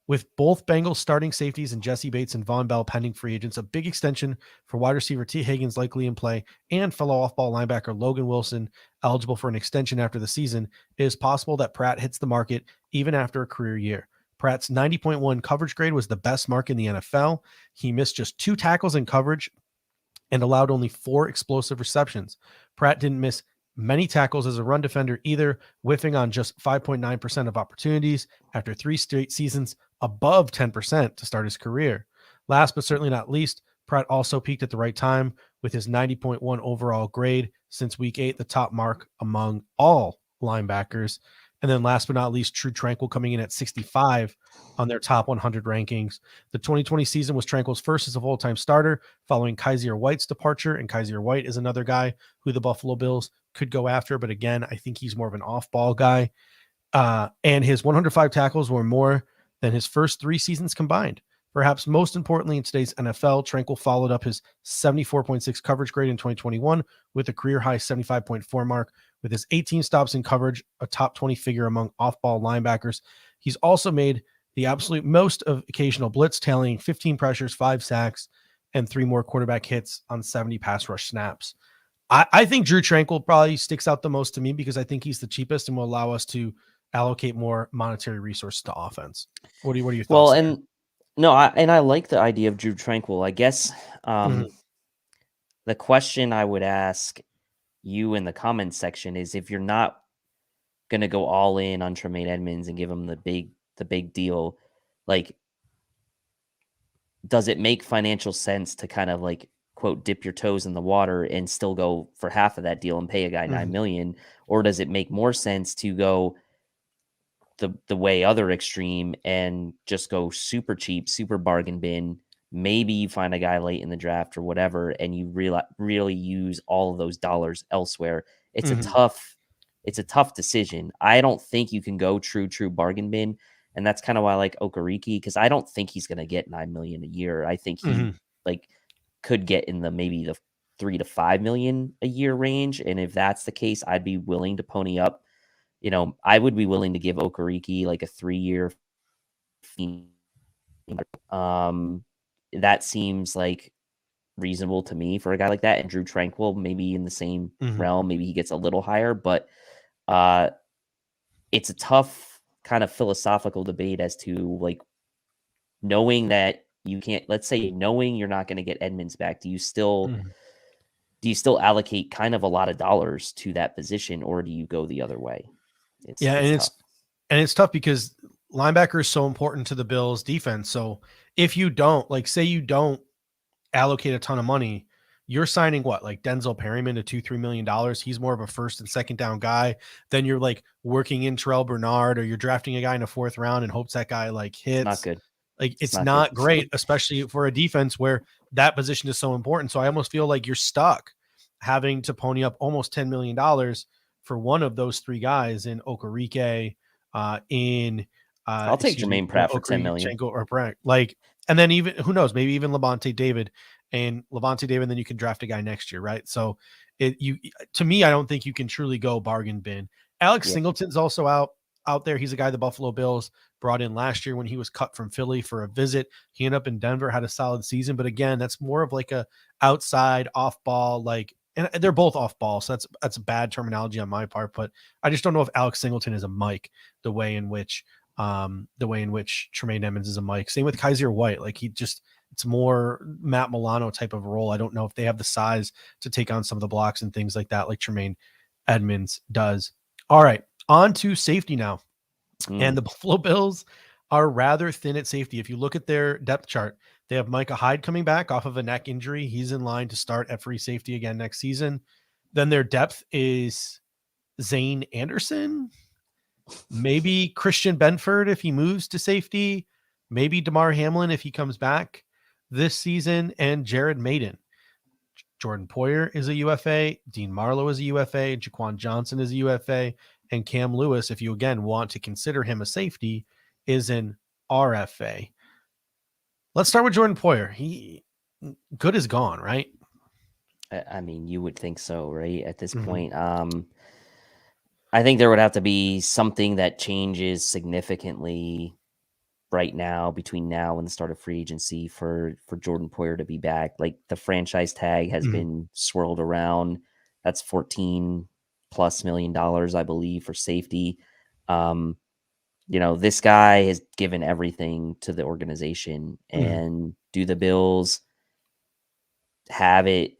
S2: With both Bengals starting safeties and Jesse Bates and Von Bell pending free agents, a big extension for wide receiver T. Higgins likely in play, and fellow off-ball linebacker Logan Wilson eligible for an extension after the season, it is possible that Pratt hits the market even after a career year. Pratt's 90.1 coverage grade was the best mark in the NFL. He missed just 2 tackles in coverage and allowed only 4 explosive receptions. Pratt didn't miss many tackles as a run defender either, whiffing on just 5.9% of opportunities after 3 straight seasons above 10% to start his career. Last but certainly not least, Pratt also peaked at the right time with his 90.1 overall grade since week 8, the top mark among all linebackers. And then last but not least, Drew Tranquil coming in at 65 on their top 100 rankings. The 2020 season was Tranquil's first as a full-time starter following Kaiser White's departure, and Kaiser White is another guy who the Buffalo Bills could go after, but again, I think he's more of an off-ball guy. And his 105 tackles were more than his first 3 seasons combined. Perhaps most importantly in today's NFL, Tranquil followed up his 74.6 coverage grade in 2021 with a career-high 75.4 mark. With his 18 stops in coverage, a top 20 figure among off-ball linebackers. He's also made the absolute most of occasional blitz, tallying 15 pressures, 5 sacks, and 3 more quarterback hits on 70 pass rush snaps. I think Drew Tranquil probably sticks out the most to me because I think he's the cheapest and will allow us to allocate more monetary resources to offense. What are your thoughts?
S3: Well, and no, I like the idea of Drew Tranquil. I guess the question I would ask you in the comments section is, if you're not going to go all in on Tremaine Edmunds and give him the big deal, like, does it make financial sense to kind of like, quote, dip your toes in the water and still go for half of that deal and pay a guy $9 million? Or does it make more sense to go the way other extreme and just go super cheap, super bargain bin, Maybe you find a guy late in the draft or whatever, and you really use all of those dollars elsewhere. It's a tough decision. I don't think you can go true bargain bin, and that's kind of why I like Okereke, because I don't think he's going to get $9 million a year. I think he like could get in maybe the $3 to $5 million a year range, and if that's the case, I'd be willing to pony up. I would be willing to give Okereke like a 3-year fee. That seems like reasonable to me for a guy like that. And Drew Tranquil, maybe in the same realm, maybe he gets a little higher, but it's a tough kind of philosophical debate as to like knowing that you can't, let's say knowing you're not going to get Edmunds back. Do you still allocate kind of a lot of dollars to that position, or do you go the other way? It's tough.
S2: It's tough because linebacker is so important to the Bills defense. So if you don't, like, say you don't allocate a ton of money, you're signing what, like Denzel Perryman to $2-3 million. He's more of a first and second down guy. Then you're like working in Terrell Bernard, or you're drafting a guy in a 4th round and hopes that guy like hits.
S3: Not good.
S2: Like it's not great, especially for a defense where that position is so important. So I almost feel like you're stuck having to pony up almost $10 million for one of those 3 guys in Okereke,
S3: I'll take Jermaine Pratt for $10 million.
S2: Or Pratt. Like, and then even, who knows, maybe even Levante David, then you can draft a guy next year. Right. So to me, I don't think you can truly go bargain bin. Alex Singleton's also out there. He's a guy the Buffalo Bills brought in last year when he was cut from Philly for a visit. He ended up in Denver, had a solid season, but again, that's more of like a outside off ball, like, and they're both off ball. So that's bad terminology on my part, but I just don't know if Alex Singleton is a Mike the way in which Tremaine Edmunds is a Mike. Same with Kaiser White. Like it's more Matt Milano type of role. I don't know if they have the size to take on some of the blocks and things like that, like Tremaine Edmunds does. All right, on to safety now. And the Buffalo Bills are rather thin at safety. If you look at their depth chart, they have Micah Hyde coming back off of a neck injury. He's in line to start at free safety again next season. Then their depth is Zane Anderson, maybe Christian Benford if he moves to safety, maybe DeMar Hamlin if he comes back this season, and Jared Maiden. Jordan Poyer is a UFA, Dean Marlowe is a UFA, Jaquan Johnson is a UFA, and Cam Lewis, if you again want to consider him a safety, is an RFA. Let's start with Jordan Poyer. He good is gone, right?
S3: I mean, you would think so, right? At this point, I think there would have to be something that changes significantly right now between now and the start of free agency for Jordan Poyer to be back. Like the franchise tag has been swirled around. That's $14+ million, I believe, for safety. This guy has given everything to the organization, and do the Bills have it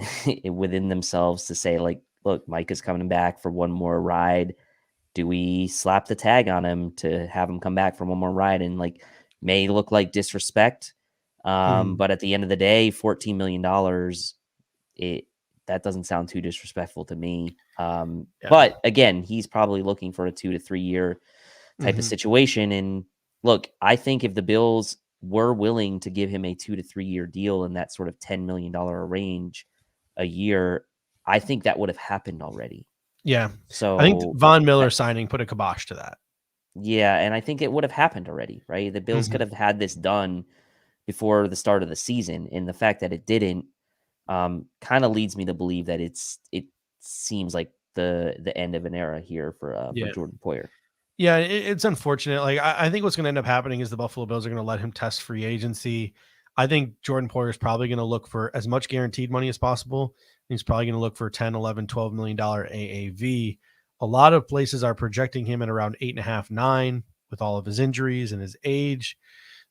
S3: within themselves to say, like, look, Mike is coming back for one more ride. Do we slap the tag on him to have him come back for one more ride? And like, may look like disrespect. But at the end of the day, $14 million, that doesn't sound too disrespectful to me. But again, he's probably looking for a 2 to 3 year type of situation. And look, I think if the Bills were willing to give him a 2 to 3 year deal in that sort of $10 million range a year, I think that would have happened already.
S2: Yeah.
S3: So
S2: I think Von Miller signing put a kibosh to that.
S3: Yeah. And I think it would have happened already, right? The Bills could have had this done before the start of the season. And the fact that it didn't kind of leads me to believe that it seems like the end of an era here for Jordan Poyer.
S2: Yeah, it's unfortunate. Like I think what's going to end up happening is the Buffalo Bills are going to let him test free agency. I think Jordan Poyer is probably going to look for as much guaranteed money as possible. He's probably going to look for $10, $11, $12 million AAV. A lot of places are projecting him at around 8.5, 9 with all of his injuries and his age.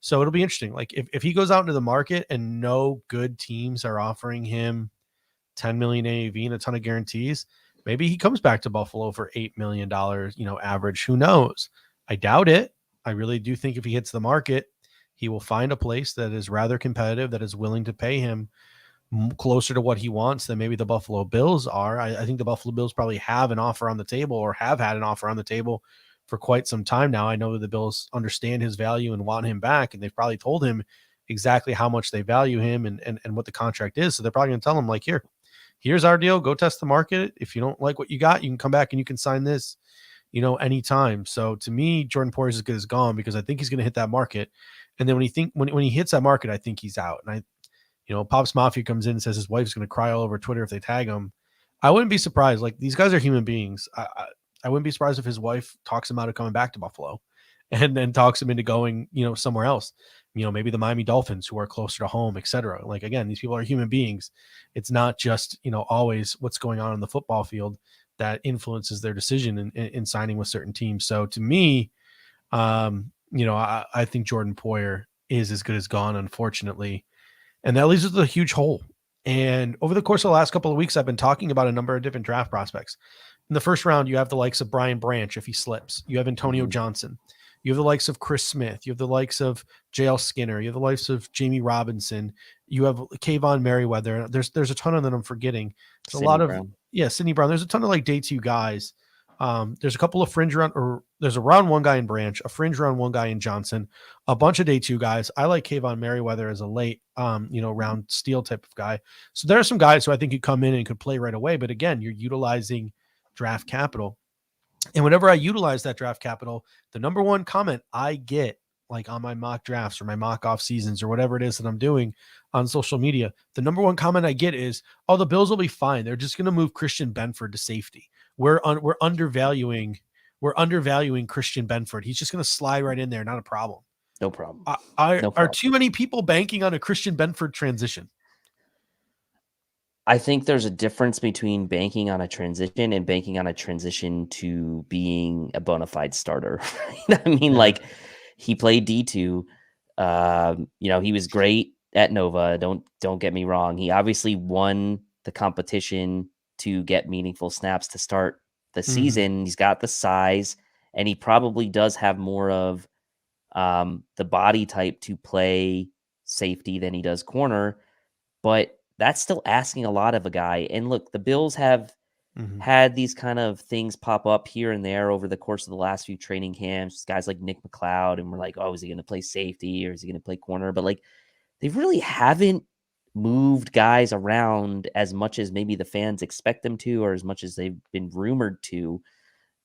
S2: So it'll be interesting. Like if he goes out into the market and no good teams are offering him 10 million AAV and a ton of guarantees, maybe he comes back to Buffalo for $8 million, average. Who knows? I doubt it. I really do think if he hits the market, he will find a place that is rather competitive, that is willing to pay him closer to what he wants than maybe the Buffalo Bills are. I think the Buffalo Bills probably have an offer on the table, or have had an offer on the table for quite some time now. I know that the Bills understand his value and want him back, and they've probably told him, exactly how much they value him and what the contract is. So they're probably going to tell him, like, here's our deal. Go test the market. If you don't like what you got, you can come back and you can sign this, anytime. So to me, Jordan Poyer is as good as gone, because I think he's going to hit that market. And then when he hits that market, I think he's out. And Pops Mafia comes in and says his wife's going to cry all over Twitter if they tag him. I wouldn't be surprised. Like, these guys are human beings. I wouldn't be surprised if his wife talks him out of coming back to Buffalo and then talks him into going, somewhere else. Maybe the Miami Dolphins, who are closer to home, etc. Like, again, these people are human beings. It's not just, always what's going on the football field that influences their decision in signing with certain teams. So to me, I think Jordan Poyer is as good as gone, unfortunately. And that leaves us with a huge hole. And over the course of the last couple of weeks, I've been talking about a number of different draft prospects. In the first round, you have the likes of Brian Branch, if he slips. You have Antonio Johnson. You have the likes of Chris Smith. You have the likes of JL Skinner. You have the likes of Jamie Robinson. You have Kayvon Merriweather. There's a ton of them I'm forgetting. There's a lot of Brown. Sidney Brown. There's a ton of like day two guys. There's a couple of fringe round, or there's a round one guy in Branch, a fringe round one guy in Johnson, a bunch of day two guys. I like Kayvon Merriweather as a late, round steal type of guy. So there are some guys who I think could come in and could play right away. But again, you're utilizing draft capital. And whenever I utilize that draft capital, the number one comment I get, like on my mock drafts or my mock off seasons or whatever it is that I'm doing on social media, the number one comment I get is, "Oh, the Bills will be fine. They're just going to move Christian Benford to safety. We're undervaluing Christian Benford. He's just going to slide right in there. Not a problem."
S3: No problem.
S2: Are too many people banking on a Christian Benford transition?
S3: I think there's a difference between banking on a transition and banking on a transition to being a bona fide starter. I mean, like, he played D2. He was great at Nova. Don't get me wrong. He obviously won the competition to get meaningful snaps to start the season. He's got the size, and he probably does have more of the body type to play safety than he does corner. But that's still asking a lot of a guy. And look, the Bills have had these kind of things pop up here and there over the course of the last few training camps. Guys like Nick McLeod, and we're like, oh, is he going to play safety or is he going to play corner? But like, they really haven't moved guys around as much as maybe the fans expect them to, or as much as they've been rumored to.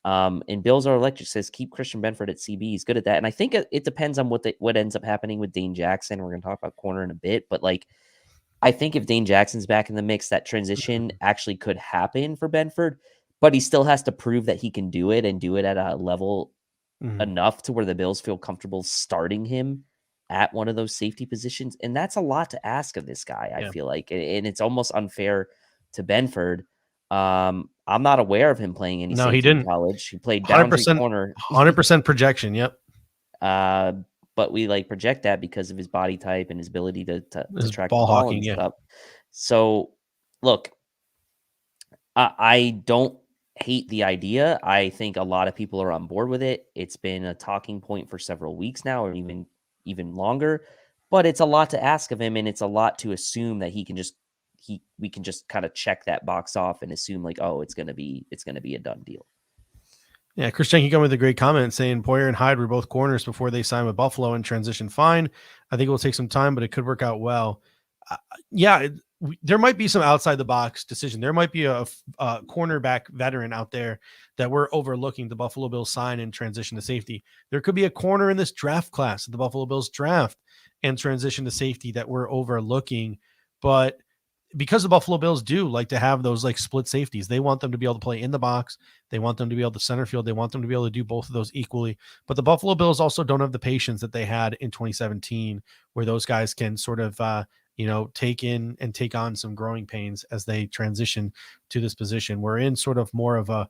S3: And Bills Are Electric says, keep Christian Benford at CB. He's good at that. And I think it depends on what ends up happening with Dane Jackson. We're going to talk about corner in a bit, but like, I think if Dane Jackson's back in the mix, that transition actually could happen for Benford, but he still has to prove that he can do it, and do it at a level enough to where the Bills feel comfortable starting him at one of those safety positions. And that's a lot to ask of this guy, I feel like. And it's almost unfair to Benford. I'm not aware of him playing any safety in college. He played down corner.
S2: 100% projection, yep.
S3: But we like project that because of his body type and his ability to track
S2: ball
S3: the ball
S2: hawking,
S3: and stuff. So, look, I don't hate the idea. I think a lot of people are on board with it. It's been a talking point for several weeks now, or even longer. But it's a lot to ask of him, and it's a lot to assume that we can just kind of check that box off and assume like, oh, it's gonna be a done deal.
S2: Yeah, Chris Jenke come with a great comment saying Poyer and Hyde were both corners before they signed with Buffalo and transition fine. I think it will take some time, but it could work out well. There might be some outside the box decision. There might be a cornerback veteran out there that we're overlooking the Buffalo Bills sign and transition to safety. There could be a corner in this draft class of the Buffalo Bills draft and transition to safety that we're overlooking. But because the Buffalo Bills do like to have those like split safeties, they want them to be able to play in the box. They want them to be able to center field. They want them to be able to do both of those equally. But the Buffalo Bills also don't have the patience that they had in 2017, where those guys can sort of, take in and take on some growing pains as they transition to this position. We're in sort of more of a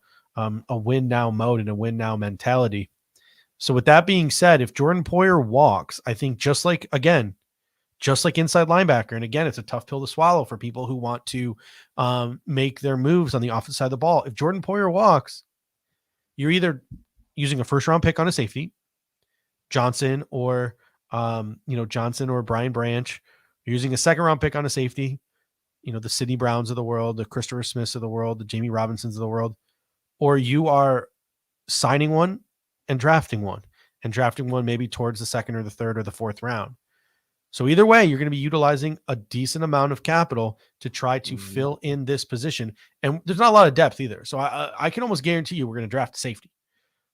S2: win now mode and a win now mentality. So with that being said, if Jordan Poyer walks, I think just like inside linebacker. And again, it's a tough pill to swallow for people who want to make their moves on the offensive side of the ball. If Jordan Poyer walks, you're either using a first round pick on a safety, Johnson or Brian Branch. You're using a second round pick on a safety, the Sidney Browns of the world, the Christopher Smiths of the world, the Jamie Robinsons of the world, or you are signing one and drafting one maybe towards the second or the third or the fourth round. So either way, you're going to be utilizing a decent amount of capital to try to fill in this position. And there's not a lot of depth either. So I can almost guarantee you we're going to draft safety.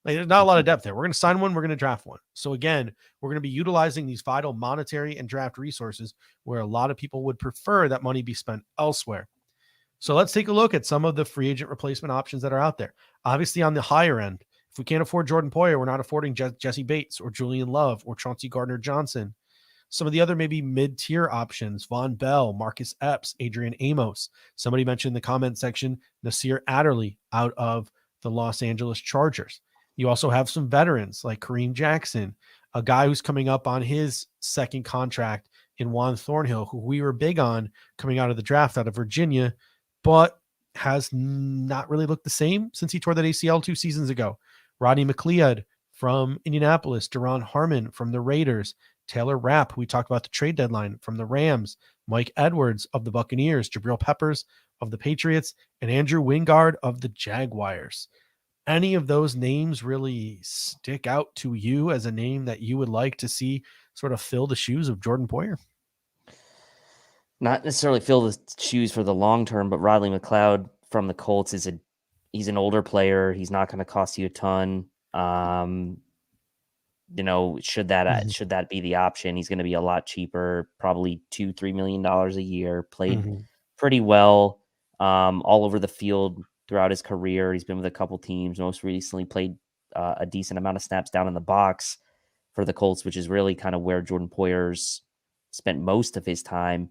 S2: Like, there's not a lot of depth there. We're going to sign one. We're going to draft one. So again, we're going to be utilizing these vital monetary and draft resources where a lot of people would prefer that money be spent elsewhere. So let's take a look at some of the free agent replacement options that are out there. Obviously, on the higher end, if we can't afford Jordan Poyer, we're not affording Jesse Bates or Julian Love or Chauncey Gardner-Johnson. Some of the other maybe mid-tier options, Von Bell, Marcus Epps, Adrian Amos. Somebody mentioned in the comment section, Nasir Adderley out of the Los Angeles Chargers. You also have some veterans like Kareem Jackson, a guy who's coming up on his second contract in Juan Thornhill, who we were big on coming out of the draft out of Virginia, but has not really looked the same since he tore that ACL 2 seasons ago. Rodney McLeod from Indianapolis, Deron Harmon from the Raiders, Taylor Rapp, who we talked about the trade deadline, from the Rams, Mike Edwards of the Buccaneers, Jabril Peppers of the Patriots, and Andrew Wingard of the Jaguars. Any of those names really stick out to you as a name that you would like to see sort of fill the shoes of Jordan Poyer?
S3: Not necessarily fill the shoes for the long term, but Rodney McLeod from the Colts he's an older player. He's not going to cost you a ton. Should that be the option, he's going to be a lot cheaper, probably $2-3 million a year. Played pretty well all over the field throughout his career. He's been with a couple teams. Most recently played a decent amount of snaps down in the box for the Colts, which is really kind of where Jordan Poyer's spent most of his time,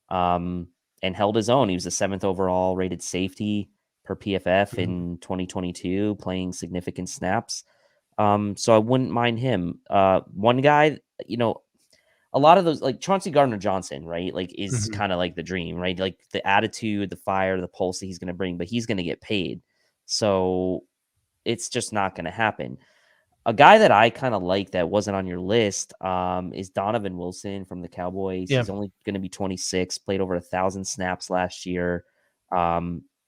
S3: and held his own. He was the 7th overall rated safety per PFF in 2022, playing significant snaps. So I wouldn't mind him. One guy, a lot of those, like Chauncey Gardner-Johnson, right? Like is kind of like the dream, right? Like the attitude, the fire, the pulse that he's going to bring, but he's going to get paid. So it's just not going to happen. A guy that I kind of like that wasn't on your list is Donovan Wilson from the Cowboys. Yeah. He's only going to be 26, played over 1,000 snaps last year.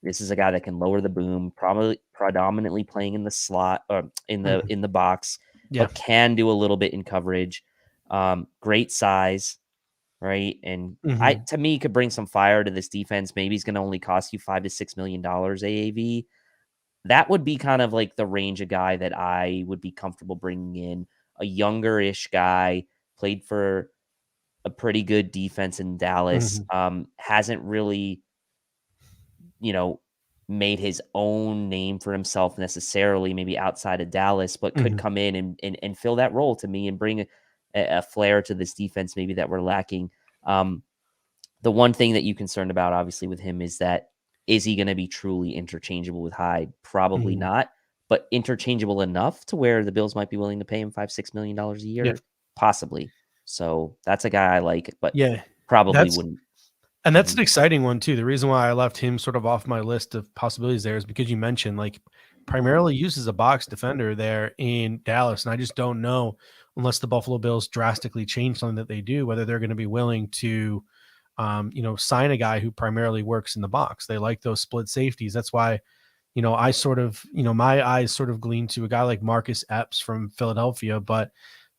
S3: This is a guy that can lower the boom, probably predominantly playing in the slot or in the box, but can do a little bit in coverage. Great size, right? And to me, could bring some fire to this defense. Maybe he's going to only cost you $5-6 million AAV. That would be kind of like the range of guy that I would be comfortable bringing in. A younger-ish guy, played for a pretty good defense in Dallas. Hasn't really, made his own name for himself necessarily, maybe outside of Dallas, but could come in and fill that role to me and bring a flair to this defense maybe that we're lacking. The one thing that you're concerned about, obviously, with him is he going to be truly interchangeable with Hyde? Probably not, but interchangeable enough to where the Bills might be willing to pay him $5-6 million a year, possibly. So that's a guy I like, but probably wouldn't.
S2: And that's an exciting one too. The reason why I left him sort of off my list of possibilities there is because you mentioned like primarily used as a box defender there in Dallas. And I just don't know, unless the Buffalo Bills drastically change something that they do, whether they're going to be willing to, sign a guy who primarily works in the box. They like those split safeties. That's why, I sort of, my eyes sort of glean to a guy like Marcus Epps from Philadelphia. But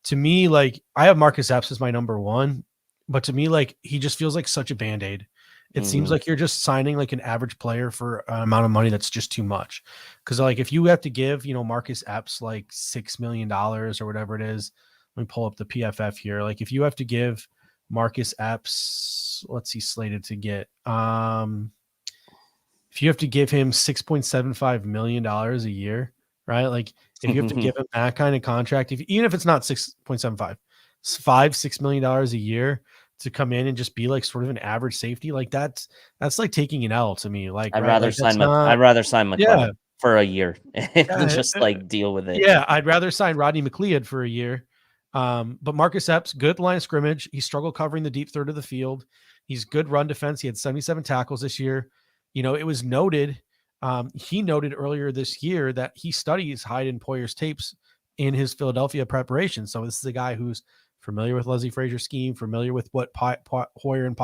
S2: to me, like I have Marcus Epps as my number one. But to me, like he just feels like such a Band-Aid. It seems like you're just signing like an average player for an amount of money that's just too much. Because like if you have to give, Marcus Epps like $6 million or whatever it is, let me pull up the PFF here. Like if you have to give Marcus Epps, what's he slated to get? If you have to give him $6.75 million a year, right? Like if you have to give him that kind of contract, even if it's not 6.75, $5-6 million a year to come in and just be like sort of an average safety, like that's like taking an L to me. Like
S3: I'd rather sign McLeod for a year and just like deal with it.
S2: Yeah, I'd rather sign Rodney McLeod for a year. But Marcus Epps, good line of scrimmage. He struggled covering the deep third of the field. He's good run defense. He had 77 tackles this year. It was noted. He noted earlier this year that he studies Hyde and Poyer's tapes in his Philadelphia preparation. So this is a guy who's familiar with Leslie Frazier's scheme, familiar with what Poyer and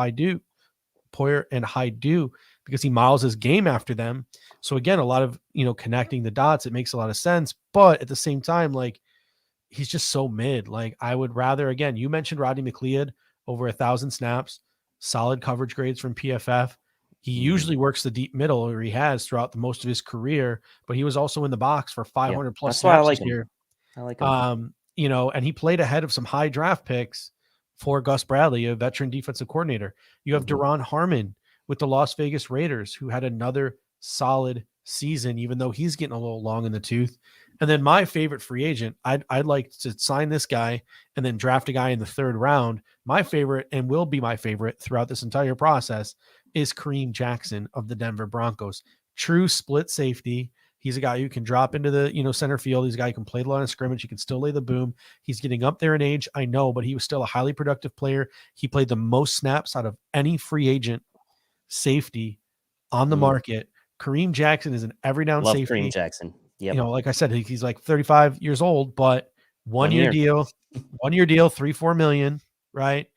S2: Hyde do, because he models his game after them. So again, a lot of, connecting the dots, it makes a lot of sense. But at the same time, like he's just so mid. Like I would rather, again, you mentioned Rodney McLeod over 1,000 snaps, solid coverage grades from PFF. He usually works the deep middle, or he has throughout the most of his career, but he was also in the box for 500 plus
S3: That's why I
S2: snaps
S3: like
S2: this year.
S3: I like him.
S2: You know, and he played ahead of some high draft picks for Gus Bradley, a veteran defensive coordinator. You have Daron Harmon with the Las Vegas Raiders, who had another solid season, even though he's getting a little long in the tooth. And then my favorite free agent, I'd like to sign this guy and then draft a guy in the 3rd round. My favorite, and will be my favorite throughout this entire process, is Kareem Jackson of the Denver Broncos. True split safety. He's a guy who can drop into the, center field. He's a guy who can play the line of scrimmage. He can still lay the boom. He's getting up there in age, I know, but he was still a highly productive player. He played the most snaps out of any free agent safety on the market. Kareem Jackson is an every down
S3: Love
S2: safety.
S3: Kareem Jackson. Yep.
S2: Like I said, he's like 35 years old, but one year deal, 3-4 million, right?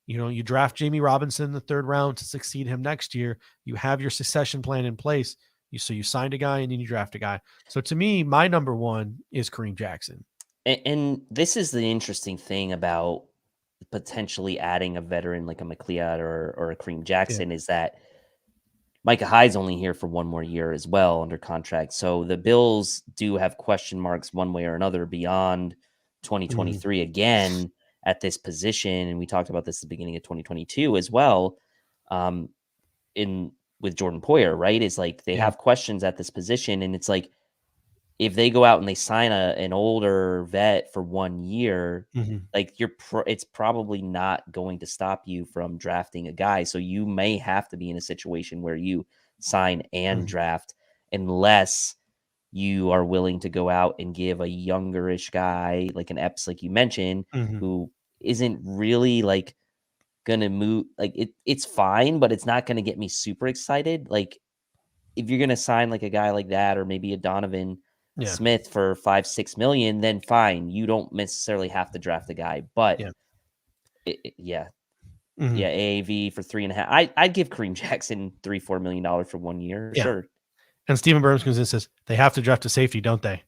S2: You draft Jamie Robinson in the 3rd round to succeed him next year. You have your succession plan in place. So you signed a guy and then you draft a guy. So to me, my number one is Kareem Jackson.
S3: And this is the interesting thing about potentially adding a veteran like a McLeod or a Kareem Jackson is that Micah Hyde's only here for 1 more year as well under contract. So the Bills do have question marks one way or another beyond 2023 again at this position. And we talked about this at the beginning of 2022 as well. With Jordan Poyer, right? It's like they have questions at this position. And it's like, if they go out and they sign an older vet for 1 year, like it's probably not going to stop you from drafting a guy. So you may have to be in a situation where you sign and draft, unless you are willing to go out and give a youngerish guy like an Epps, like you mentioned, who isn't really like gonna move. Like it's fine, but it's not gonna get me super excited. Like if you're gonna sign like a guy like that, or maybe a Donovan Smith for 5-6 million, then fine. You don't necessarily have to draft a guy, but AAV for 3.5. I'd give Kareem Jackson $3-4 million for 1 year. Sure.
S2: And Stephen Burns comes in and says they have to draft a safety, don't they?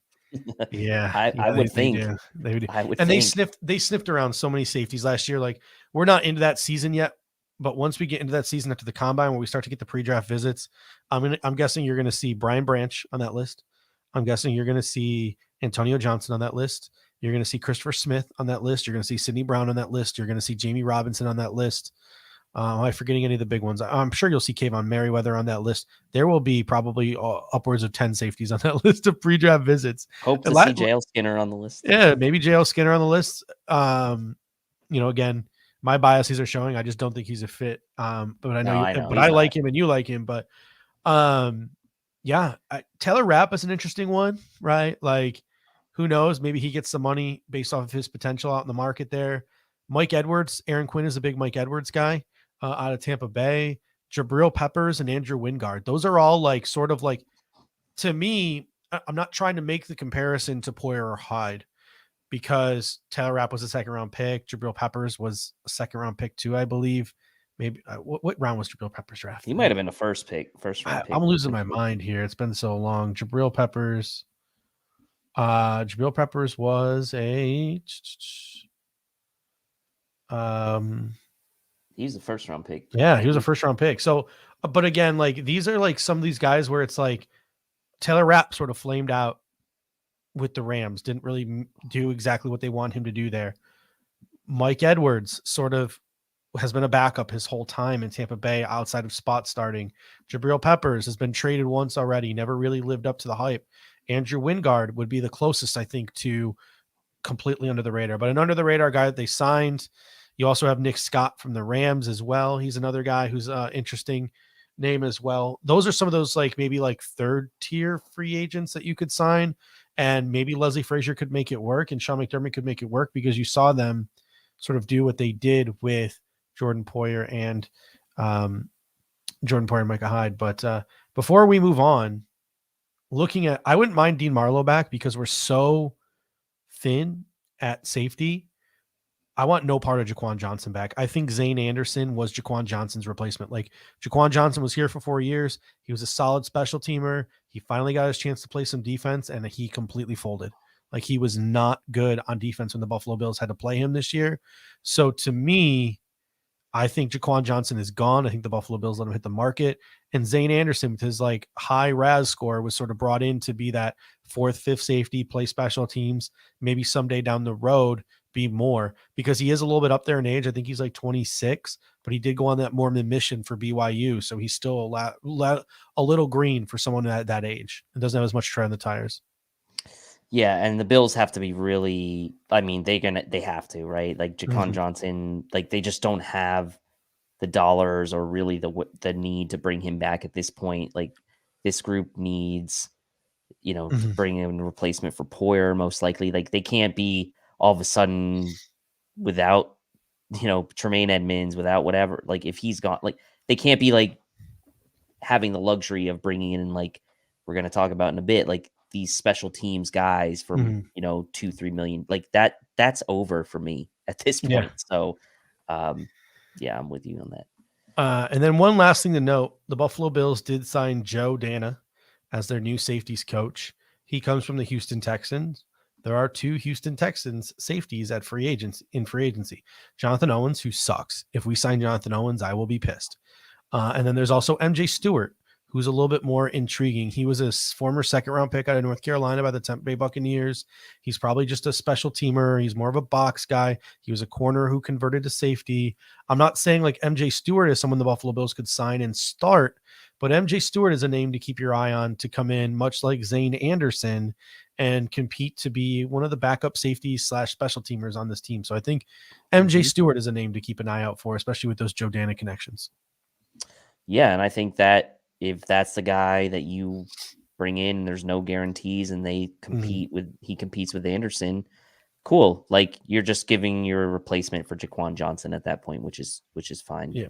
S3: I would think.
S2: They would.
S3: I would
S2: and
S3: think.
S2: they sniffed around so many safeties last year. Like, we're not into that season yet, but once we get into that season after the combine, where we start to get the pre-draft visits, I'm guessing you're going to see Brian Branch on that list. I'm guessing you're going to see Antonio Johnson on that list. You're going to see Christopher Smith on that list. You're going to see Sidney Brown on that list. You're going to see Jamie Robinson on that list. Am I forgetting any of the big ones? I'm sure you'll see Kayvon Merriweather on that list. There will be probably upwards of 10 safeties on that list of pre-draft visits.
S3: Hope to see JL Skinner on the list.
S2: Yeah, maybe JL Skinner on the list. Again, my biases are showing. I just don't think he's a fit. But I like him and you like him. But Taylor Rapp is an interesting one, right? Like, who knows? Maybe he gets some money based off of his potential out in the market there. Mike Edwards, Aaron Quinn is a big Mike Edwards guy out of Tampa Bay. Jabril Peppers and Andrew Wingard. Those are all like sort of like, to me, I'm not trying to make the comparison to Poyer or Hyde, because Taylor Rapp was a 2nd round pick. Jabril Peppers was a 2nd round pick too, I believe. Maybe what round was Jabril Peppers drafted?
S3: He might have been a first round pick.
S2: I'm losing my mind here. It's been so long. Jabril Peppers was a
S3: he's a 1st round pick.
S2: Yeah, he was a 1st round pick. So, but again, like, these are like some of these guys where it's like Taylor Rapp sort of flamed out with the Rams, didn't really do exactly what they want him to do there. Mike Edwards sort of has been a backup his whole time in Tampa Bay outside of spot starting. Jabril Peppers has been traded once already, never really lived up to the hype. Andrew Wingard would be the closest, I think, to completely under the radar, but an under the radar guy that they signed. You also have Nick Scott from the Rams as well. He's another guy who's interesting name as well. Those are some of those maybe 3rd tier free agents that you could sign, and maybe Leslie Frazier could make it work and Sean McDermott could make it work, because you saw them sort of do what they did with Jordan Poyer and Micah Hyde. But before we move on, I wouldn't mind Dean Marlowe back, because we're so thin at safety. I want no part of Jaquan Johnson back. I think Zane Anderson was Jaquan Johnson's replacement. Like, Jaquan Johnson was here for 4 years. He was a solid special teamer. He finally got his chance to play some defense, and he completely folded. Like, he was not good on defense when the Buffalo Bills had to play him this year. So to me, I think Jaquan Johnson is gone. I think the Buffalo Bills let him hit the market. And Zane Anderson, with his like high RAS score, was sort of brought in to be that fourth, fifth safety, play special teams, maybe someday down the road be more, because he is a little bit up there in age. I think he's like 26, but he did go on that Mormon mission for BYU. So he's still a little green for someone at that age and doesn't have as much tread on the tires.
S3: Yeah, and the Bills have to be really, I mean, they have to, right? Like Jaquan Johnson, like they just don't have the dollars or really the need to bring him back at this point. Like this group needs, to bring in a replacement for Poyer, most likely. Like they can't be all of a sudden without, Tremaine Edmunds, without whatever. Like if he's gone, like they can't be like having the luxury of bringing in, like we're going to talk about in a bit, like these special teams guys for 2-3 million, like that's over for me at this point.
S2: Yeah.
S3: So I'm with you on
S2: that. And then one last thing to note, the Buffalo Bills did sign Joe Dana as their new safeties coach. He comes from the Houston Texans. There are 2 Houston Texans safeties in free agency. Jonathan Owens, who sucks. If we sign Jonathan Owens, I will be pissed. And then there's also MJ Stewart, who's a little bit more intriguing. He was a former second-round pick out of North Carolina by the Tampa Bay Buccaneers. He's probably just a special teamer. He's more of a box guy. He was a corner who converted to safety. I'm not saying like MJ Stewart is someone the Buffalo Bills could sign and start, but MJ Stewart is a name to keep your eye on, to come in much like Zane Anderson and compete to be one of the backup safeties / special teamers on this team. So I think MJ Stewart is a name to keep an eye out for, especially with those Joe Dana connections.
S3: Yeah, and I think that if that's the guy that you bring in, there's no guarantees, and they he competes with Anderson, cool. Like you're just giving your replacement for Jaquan Johnson at that point, which is fine.
S2: Yeah.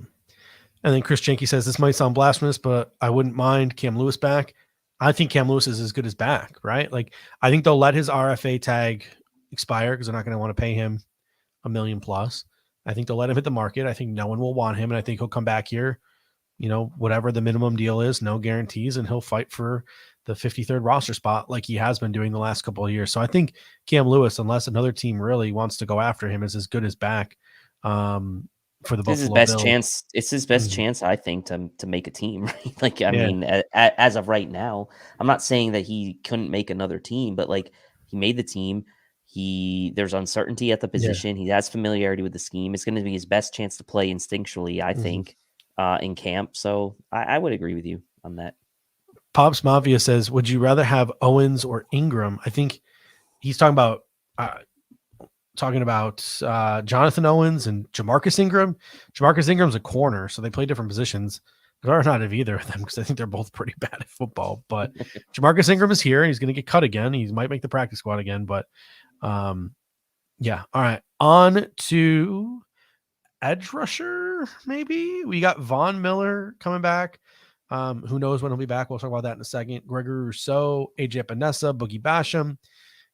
S2: And then Chris Jenke says, this might sound blasphemous, but I wouldn't mind Cam Lewis back. I think Cam Lewis is as good as back, right? Like I think they'll let his RFA tag expire because they're not going to want to pay him $1 million plus. I think they'll let him hit the market. I think no one will want him, and I think he'll come back here, whatever the minimum deal is, no guarantees, and he'll fight for the 53rd roster spot like he has been doing the last couple of years. So I think Cam Lewis, unless another team really wants to go after him, is as good as back for the Buffalo Bills.
S3: It's his best chance, I think, to make a team, right? Like, I mean, as of right now, I'm not saying that he couldn't make another team, but like he made the team. There's uncertainty at the position. He has familiarity with the scheme. It's going to be his best chance to play instinctually, I think. In camp. So I would agree with you on that.
S2: Pops Mafia says, would you rather have Owens or Ingram? I think he's talking about Jonathan Owens and Jamarcus Ingram. Jamarcus Ingram's a corner, so they play different positions. I'd not have either of them because I think they're both pretty bad at football. But Jamarcus Ingram is here. He's going to get cut again. He might make the practice squad again. But yeah. All right. On to edge rusher, maybe. We got Von Miller coming back. Who knows when he'll be back? We'll talk about that in a second. Gregory Rousseau, AJ Epinesa, Boogie Basham.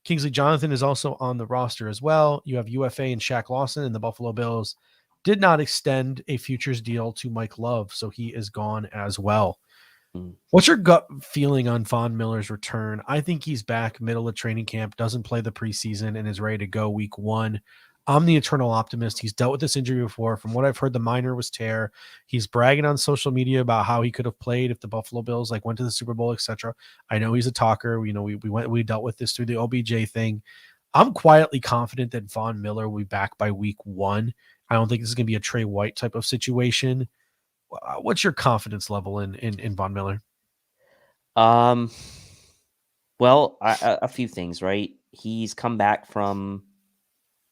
S2: Kingsley Jonathan is also on the roster as well. You have UFA and Shaq Lawson, and the Buffalo Bills did not extend a futures deal to Mike Love, so he is gone as well. What's your gut feeling on Von Miller's return? I think he's back middle of training camp, doesn't play the preseason, and is ready to go week 1. I'm the eternal optimist. He's dealt with this injury before. From what I've heard, the minor was tear. He's bragging on social media about how he could have played if the Buffalo Bills went to the Super Bowl, etc. I know he's a talker. We dealt with this through the OBJ thing. I'm quietly confident that Von Miller will be back by week 1. I don't think this is going to be a Trey White type of situation. What's your confidence level in Von Miller?
S3: Well, a few things, right? He's come back from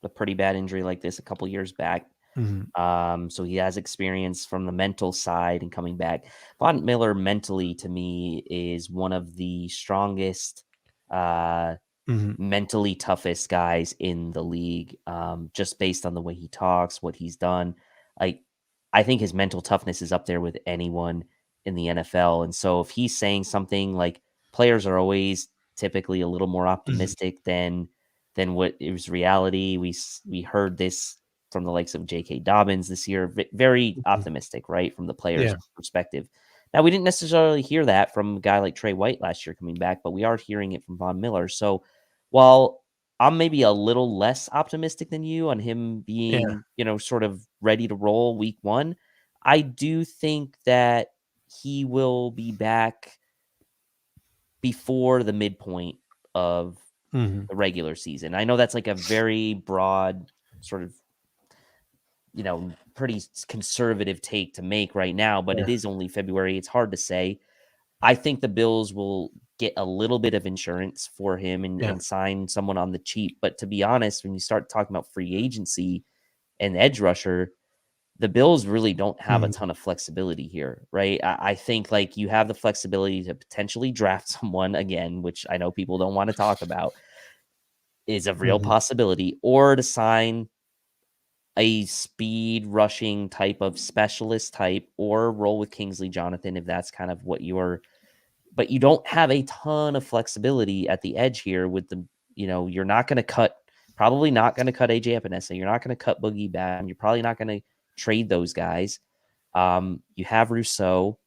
S3: a pretty bad injury like this a couple years back. So he has experience from the mental side and coming back. Von Miller mentally, to me, is one of the strongest, mentally toughest guys in the league, just based on the way he talks, what he's done. I think his mental toughness is up there with anyone in the NFL. And so if he's saying something, like, players are always typically a little more optimistic than what is reality. We heard this from the likes of J.K. Dobbins this year, very optimistic, right, from the player's perspective. Now, we didn't necessarily hear that from a guy like Trey White last year coming back, but we are hearing it from Von Miller. So while I'm maybe a little less optimistic than you on him being, sort of ready to roll week 1. I do think that he will be back before the midpoint of
S2: Mhm.
S3: the regular season. I know that's like a very broad sort of, pretty conservative take to make right now, but it
S2: Yeah.
S3: is only February. It's hard to say. I think the Bills will get a little bit of insurance for him
S2: Yeah.
S3: and sign someone on the cheap. But to be honest, when you start talking about free agency and edge rusher, the Bills really don't have a
S2: Mhm.
S3: ton of flexibility here, right? I think like you have the flexibility to potentially draft someone again, which I know people don't want to talk about, is a real
S2: Mhm.
S3: possibility, or to sign a speed rushing type of specialist type, or roll with Kingsley Jonathan if that's kind of what you're. But you don't have a ton of flexibility at the edge here with the, you're not going to probably not going to cut AJ Epinesa. You're not going to cut Boogie Bam. You're probably not going to trade those guys. You have Rousseau.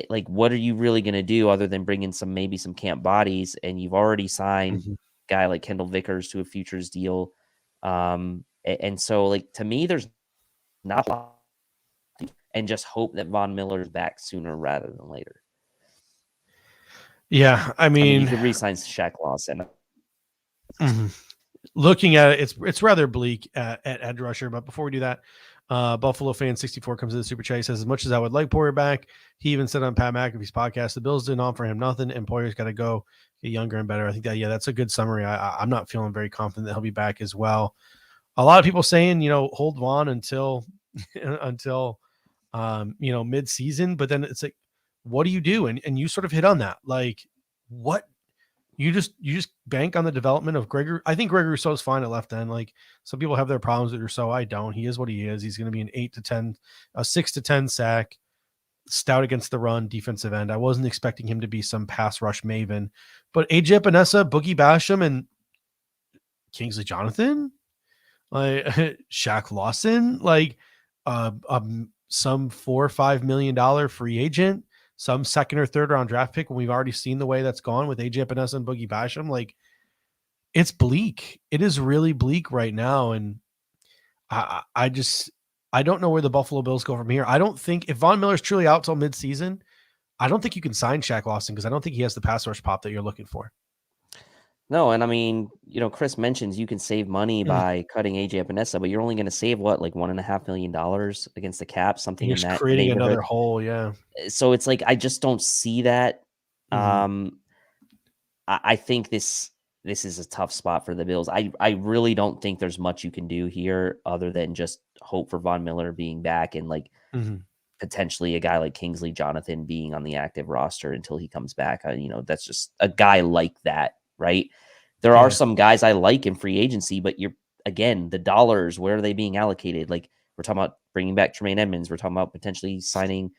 S3: Like, what are you really going to do other than bring in maybe some camp bodies? And you've already signed
S2: Mhm.
S3: a guy like Kendall Vickers to a futures deal. And so, like, to me, there's not a lot, and just hope that Von Miller's back sooner rather than later.
S2: Yeah, I
S3: I mean, you
S2: mean,
S3: could re-sign Shaq Lawson.
S2: mhm. Looking at it, it's rather bleak at edge rusher. But before we do that, Buffalo fan 64 comes to the super chat. He says, as much as I would like Poyer back, he even said on Pat McAfee's podcast, the Bills didn't offer him nothing, and Poyer's got to go get younger and better. I think that's a good summary. I'm not feeling very confident that he'll be back as well. A lot of people saying, hold Vaughn until until mid season, but then it's like, what do you do? And you sort of hit on that, like what. You just bank on the development of Gregory. I think Gregory Rousseau's fine at left end. Like some people have their problems with Rousseau. I don't. He is what he is. He's going to be an 6 to 10 sack, stout against the run, defensive end. I wasn't expecting him to be some pass rush maven, but AJ Epinesa, Boogie Basham, and Kingsley Jonathan, like Shaq Lawson, like some $4 or $5 million free agent, some second or third round draft pick when we've already seen the way that's gone with AJ Epinesa and Boogie Basham. Like, it's bleak. It is really bleak right now. And I don't know where the Buffalo Bills go from here. I don't think if Von Miller's truly out till midseason, I don't think you can sign Shaq Lawson because I don't think he has the pass rush pop that you're looking for.
S3: No, and I mean, Chris mentions you can save money by cutting AJ Epinesa, but you're only going to save what, like $1.5 million against the cap, something
S2: You're
S3: in
S2: just
S3: that
S2: creating
S3: neighborhood.
S2: another hole. Yeah.
S3: So it's like I just don't see that.
S2: Mhm.
S3: I think this is a tough spot for the Bills. I really don't think there's much you can do here other than just hope for Von Miller being back and like
S2: Mhm.
S3: potentially a guy like Kingsley Jonathan being on the active roster until he comes back. That's just a guy like that, right? There are
S2: Yeah.
S3: some guys I like in free agency, but again, the dollars, where are they being allocated? Like we're talking about bringing back Tremaine Edmunds. We're talking about potentially signing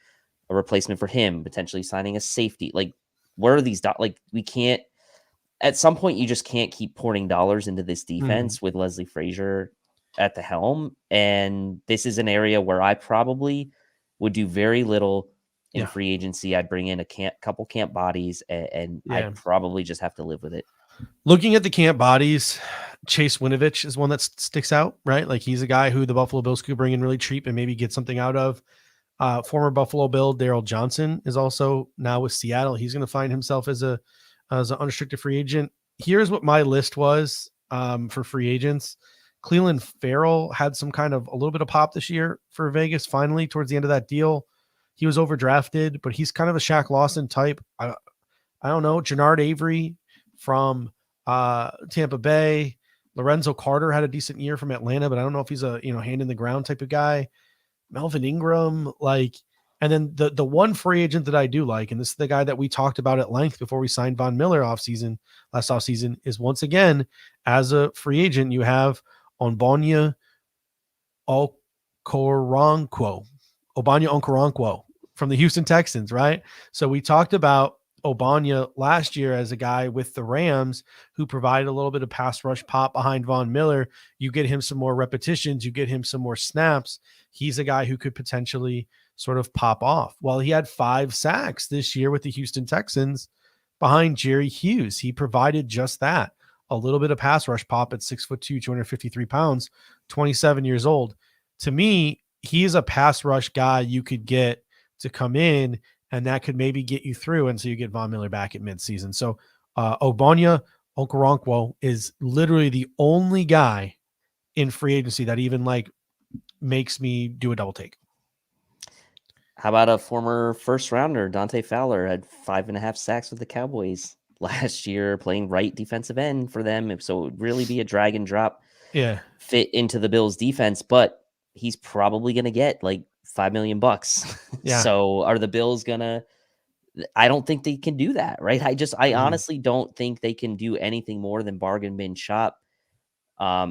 S3: a replacement for him, potentially signing a safety. Like where are these like we can't, at some point you just can't keep pouring dollars into this
S2: Mhm.
S3: defense with Leslie Frazier at the helm. And this is an area where I probably would do very little in
S2: Yeah.
S3: free agency. I'd bring in couple camp bodies and
S2: Yeah.
S3: I'd probably just have to live with it.
S2: Looking at the camp bodies, Chase Winovich is one that sticks out, right? Like he's a guy who the Buffalo Bills could bring in really cheap and maybe get something out of. Former Buffalo Bill Daryl Johnson is also now with Seattle. He's going to find himself as an unrestricted free agent. Here's what my list was for free agents. Cleveland Farrell had some kind of a little bit of pop this year for Vegas. Finally, towards the end of that deal, he was overdrafted, but he's kind of a Shaq Lawson type. I don't know. Jannard Avery from Tampa Bay. Lorenzo Carter had a decent year from Atlanta, but I don't know if he's a hand in the ground type of guy. Melvin Ingram, like, and then the one free agent that I do like, and this is the guy that we talked about at length before we signed Von Miller last offseason, is once again, as a free agent, you have Onbanya Okoronkwo from the Houston Texans, right? So we talked about Obanya last year as a guy with the Rams who provided a little bit of pass rush pop behind Von Miller. You get him some more repetitions, you get him some more snaps. He's a guy who could potentially sort of pop off. Well, he had 5 sacks this year with the Houston Texans behind Jerry Hughes. He provided just that. a little bit of pass rush pop at 6'2", 253 pounds, 27 years old. To me, he's a pass rush guy you could get to come in, and that could maybe get you through until you get Von Miller back at midseason. So Ogbonnia Okoronkwo is literally the only guy in free agency that even like makes me do a double take.
S3: How about a former first rounder, Dante Fowler, had 5.5 sacks with the Cowboys last year, playing right defensive end for them. So it would really be a drag and drop fit into the Bills defense, but he's probably going to get like $5 million.
S2: Yeah.
S3: So are the Bills gonna? I don't think they can do that, right? I honestly don't think they can do anything more than bargain bin shop.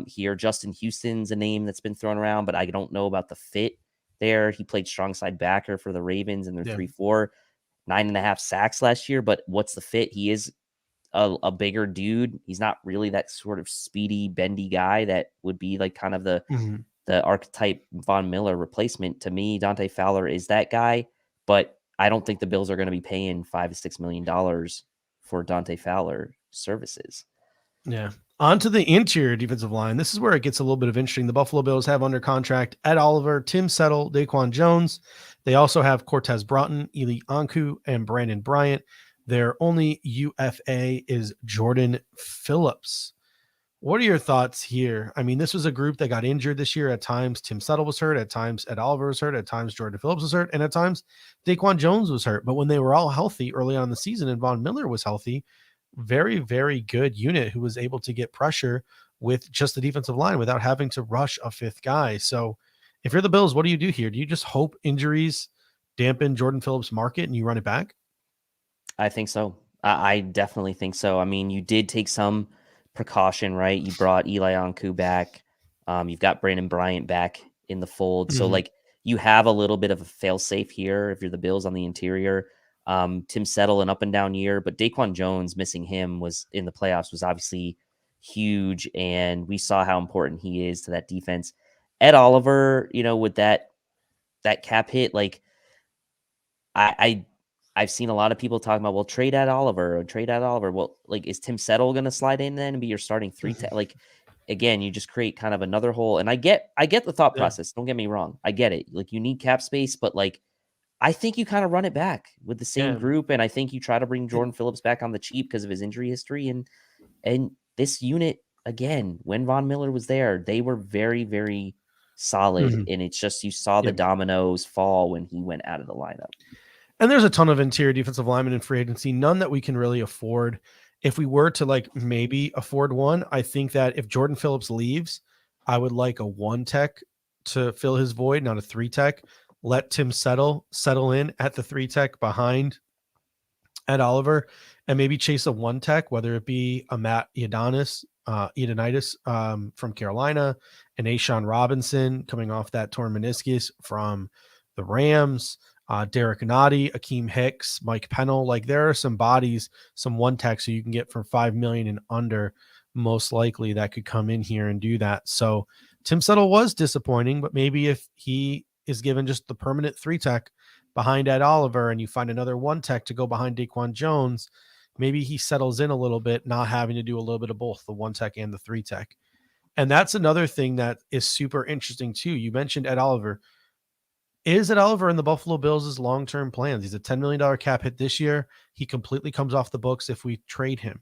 S3: Here, Justin Houston's a name that's been thrown around, but I don't know about the fit there. He played strong side backer for the Ravens in their 3-4, 9.5 sacks last year. But what's the fit? He is a bigger dude. He's not really that sort of speedy, bendy guy that would be like kind of the archetype Von Miller replacement. To me, Dante Fowler is that guy, but I don't think the Bills are going to be paying $5 to $6 million for Dante Fowler services.
S2: Yeah. On to the interior defensive line. This is where it gets a little bit of interesting. The Buffalo Bills have under contract Ed Oliver, Tim Settle, Daquan Jones. They also have Cortez Broughton, Eli Anku, and Brandon Bryant. Their only UFA is Jordan Phillips. What are your thoughts here? I mean, this was a group that got injured this year. At times, Tim Settle was hurt. At times, Ed Oliver was hurt. At times, Jordan Phillips was hurt. And at times, Daquan Jones was hurt. But when they were all healthy early on in the season and Von Miller was healthy, very, very good unit who was able to get pressure with just the defensive line without having to rush a fifth guy. So if you're the Bills, what do you do here? Do you just hope injuries dampen Jordan Phillips' market and you run it back?
S3: I think so. I definitely think so. I mean, you did take some precaution, right? You brought Eli Anku back. You've got Brandon Bryant back in the fold. So like you have a little bit of a fail safe here if you're the Bills on the interior. Tim Settle an up and down year, but Daquan Jones missing him was in the playoffs was obviously huge. And we saw how important he is to that defense. Ed Oliver, with that cap hit, like I've seen a lot of people talking about, well, trade Ed Oliver. Well, like, is Tim Settle going to slide in then and be your starting 3? Like, again, you just create kind of another hole. And I get the thought process. Don't get me wrong. I get it. Like, you need cap space, but like, I think you kind of run it back with the same group. And I think you try to bring Jordan Phillips back on the cheap because of his injury history. And this unit, again, when Von Miller was there, they were very, very solid. And it's just, you saw the dominoes fall when he went out of the lineup.
S2: And there's a ton of interior defensive linemen in free agency, none that we can really afford. If we were to like maybe afford one, I think that if Jordan Phillips leaves, I would like a 1 tech to fill his void, not a 3 tech. Let Tim settle in at the 3 tech behind Ed Oliver, and maybe chase a 1 tech, whether it be a Matt Ioannidis from Carolina, and Ashawn Robinson coming off that torn meniscus from the Rams, Derek Nottie, Akeem Hicks, Mike Pennell. Like there are some bodies, some 1 techs so you can get for $5 million and under, most likely that could come in here and do that. So Tim Settle was disappointing, but maybe if he is given just the permanent 3 tech behind Ed Oliver and you find another 1 tech to go behind Daquan Jones, maybe he settles in a little bit, not having to do a little bit of both the 1 tech and the 3 tech. And that's another thing that is super interesting too. You mentioned Ed Oliver. Is Ed Oliver in the Buffalo Bills' long-term plans? He's a $10 million cap hit this year. He completely comes off the books if we trade him.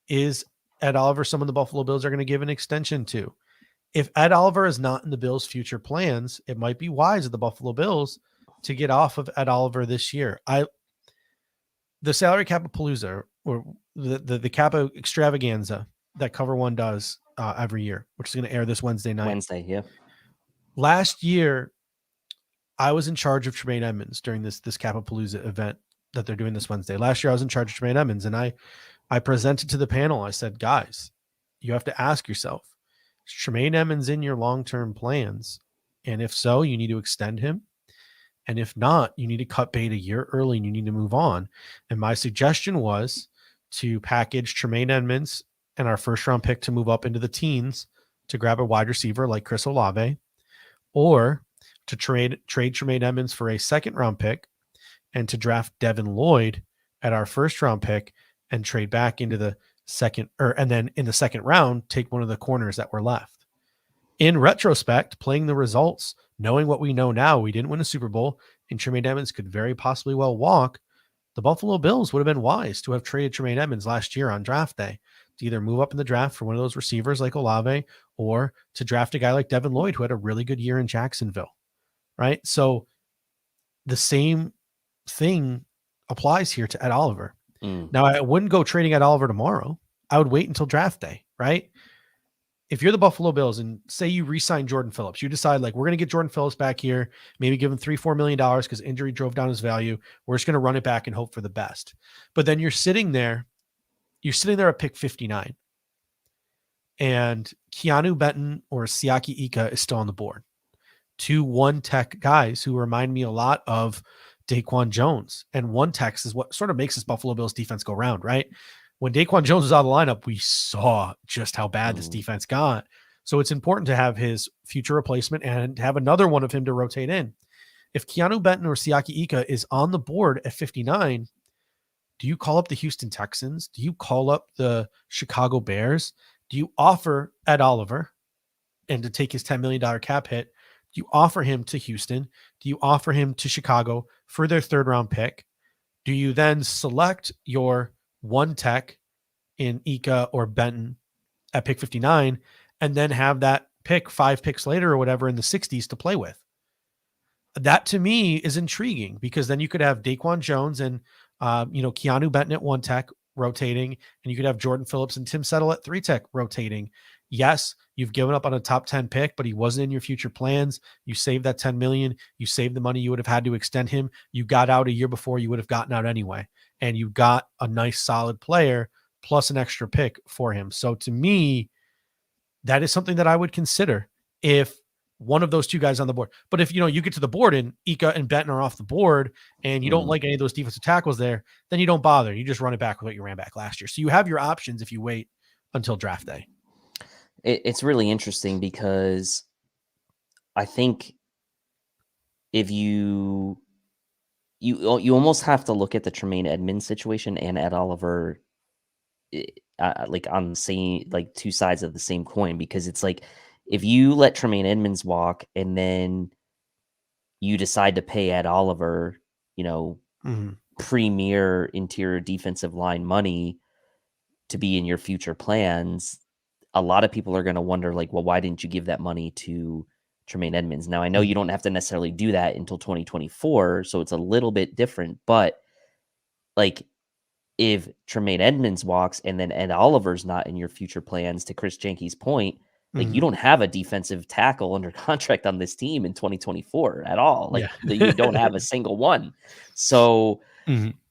S2: Is Ed Oliver someone the Buffalo Bills are going to give an extension to? If Ed Oliver is not in the Bills' future plans, it might be wise of the Buffalo Bills to get off of Ed Oliver this year. The salary cap-a-palooza, or the cap extravaganza that Cover One does every year, which is going to air this Wednesday night. Last year, I was in charge of Tremaine Edmunds during this cap-a-palooza event that they're doing this Wednesday. Last year, I was in charge of Tremaine Edmunds, and I presented to the panel. I said, guys, you have to ask yourself, is Tremaine Edmunds in your long-term plans? And if so, you need to extend him. And if not, you need to cut bait a year early and you need to move on. And my suggestion was to package Tremaine Edmunds and our first-round pick to move up into the teens to grab a wide receiver like Chris Olave, or to trade Tremaine Edmunds for a second-round pick and to draft Devin Lloyd at our first-round pick and trade back into the and then in the second round, take one of the corners that were left. In retrospect, playing the results, knowing what we know now, we didn't win a Super Bowl, and Tremaine Edmunds could very possibly well walk. The Buffalo Bills would have been wise to have traded Tremaine Edmunds last year on draft day to either move up in the draft for one of those receivers like Olave or to draft a guy like Devin Lloyd, who had a really good year in Jacksonville, right? So the same thing applies here to Ed Oliver. Now, I wouldn't go trading Ed Oliver tomorrow. I would wait until draft day, right? If you're the Buffalo Bills and say you re-sign Jordan Phillips, you decide like, we're going to get Jordan Phillips back here, maybe give him $3-4 million because injury drove down his value. We're just going to run it back and hope for the best. But then you're sitting there at pick 59 and Keanu Benton or Siaki Ika is still on the board. 2 one-tech guys who remind me a lot of Daquan Jones. And one tech is what sort of makes this Buffalo Bills defense go round, right? When Daquan Jones was out of the lineup, we saw just how bad this defense got. So it's important to have his future replacement and have another one of him to rotate in. If Keanu Benton or Siaki Ika is on the board at 59, do you call up the Houston Texans? Do you call up the Chicago Bears? Do you offer Ed Oliver and to take his $10 million cap hit? Do you offer him to Houston? Do you offer him to Chicago for their 3rd round pick? Do you then select your one tech in Ika or Benton at pick 59 and then have that pick 5 picks later or whatever in the 60s to play with? That to me is intriguing because then you could have Daquan Jones and Keanu Benton at one tech rotating, and you could have Jordan Phillips and Tim Settle at 3 tech rotating. Yes, you've given up on a top 10 pick, but he wasn't in your future plans. You saved that 10 million. You saved the money you would have had to extend him. You got out a year before you would have gotten out anyway. And you got a nice solid player plus an extra pick for him. So to me, that is something that I would consider if one of those 2 guys on the board. But if you get to the board and Ika and Benton are off the board and you don't like any of those defensive tackles there, then you don't bother. You just run it back with what you ran back last year. So you have your options if you wait until draft day.
S3: It's really interesting because I think if you almost have to look at the Tremaine Edmunds situation and Ed Oliver like on the same, like 2 sides of the same coin, because it's like if you let Tremaine Edmunds walk and then you decide to pay Ed Oliver, premier interior defensive line money to be in your future plans, a lot of people are going to wonder like, well, why didn't you give that money to Tremaine Edmunds? Now, I know you don't have to necessarily do that until 2024, so it's a little bit different, but like if Tremaine Edmunds walks and then Ed Oliver's not in your future plans, to Chris Jenke's point, like you don't have a defensive tackle under contract on this team in 2024 at all. Like you don't have a single one. So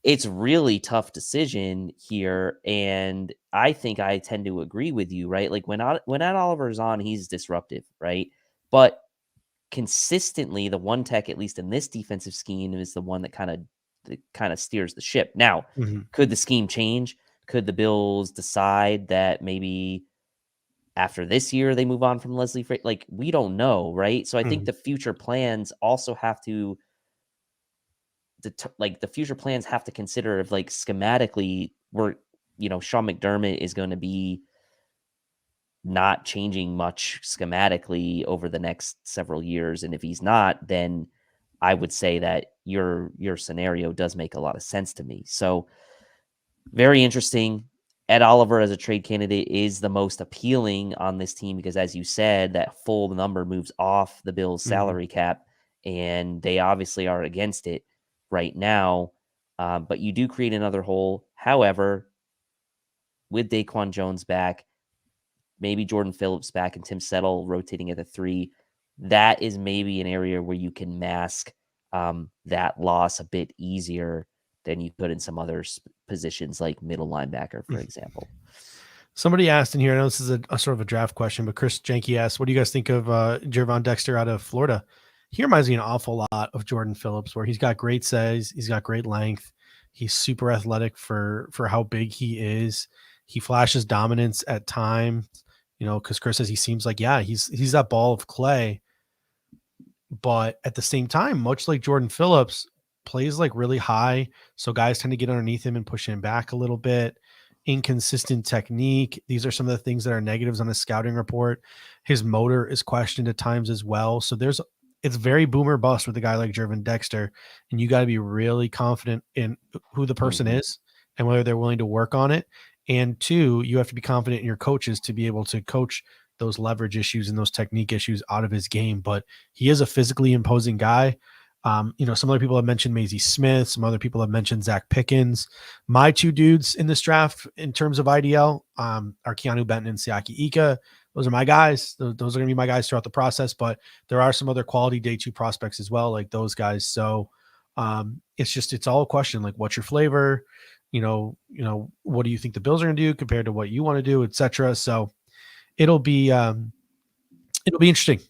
S3: it's really tough decision here. And I think I tend to agree with you, right? Like when Ed Oliver's on, he's disruptive, right? But consistently the one tech, at least in this defensive scheme, is the one that kind of steers the ship. Now, could the scheme change? Could the Bills decide that maybe after this year they move on from Leslie Frazier? Like, we don't know, right? So I think the future plans also have to the future plans have to consider if like schematically Sean McDermott is going to be not changing much schematically over the next several years. And if he's not, then I would say that your scenario does make a lot of sense to me. So very interesting. Ed Oliver as a trade candidate is the most appealing on this team because, as you said, that full number moves off the Bills' salary cap, and they obviously are against it right now. But you do create another hole. However, with Daquan Jones back, maybe Jordan Phillips back, and Tim Settle rotating at the 3, that is maybe an area where you can mask that loss a bit easier than you could in some other positions like middle linebacker, for example.
S2: Somebody asked in here, I know this is a sort of a draft question, but Chris Jenke asked, what do you guys think of Jervon Dexter out of Florida? He reminds me an awful lot of Jordan Phillips, where he's got great size, he's got great length, he's super athletic for how big he is. He flashes dominance at times, because Chris says he seems like, he's that ball of clay. But at the same time, much like Jordan Phillips, plays like really high, so guys tend to get underneath him and push him back a little bit. inconsistent technique. These are some of the things that are negatives on his scouting report. His motor is questioned at times as well. So it's very boomer bust with a guy like Jervin Dexter, and you got to be really confident in who the person is and whether they're willing to work on it. And two, you have to be confident in your coaches to be able to coach those leverage issues and those technique issues out of his game. But he is a physically imposing guy. Some other people have mentioned Maisie Smith. Some other people have mentioned Zach Pickens. My two dudes in this draft in terms of IDL are Keanu Benton and Siaki Ika. Those are my guys. Those are going to be my guys throughout the process, but there are some other quality day 2 prospects as well, like those guys. So it's all a question, like what's your flavor? What do you think the Bills are going to do compared to what you want to do, et cetera. So it'll be interesting.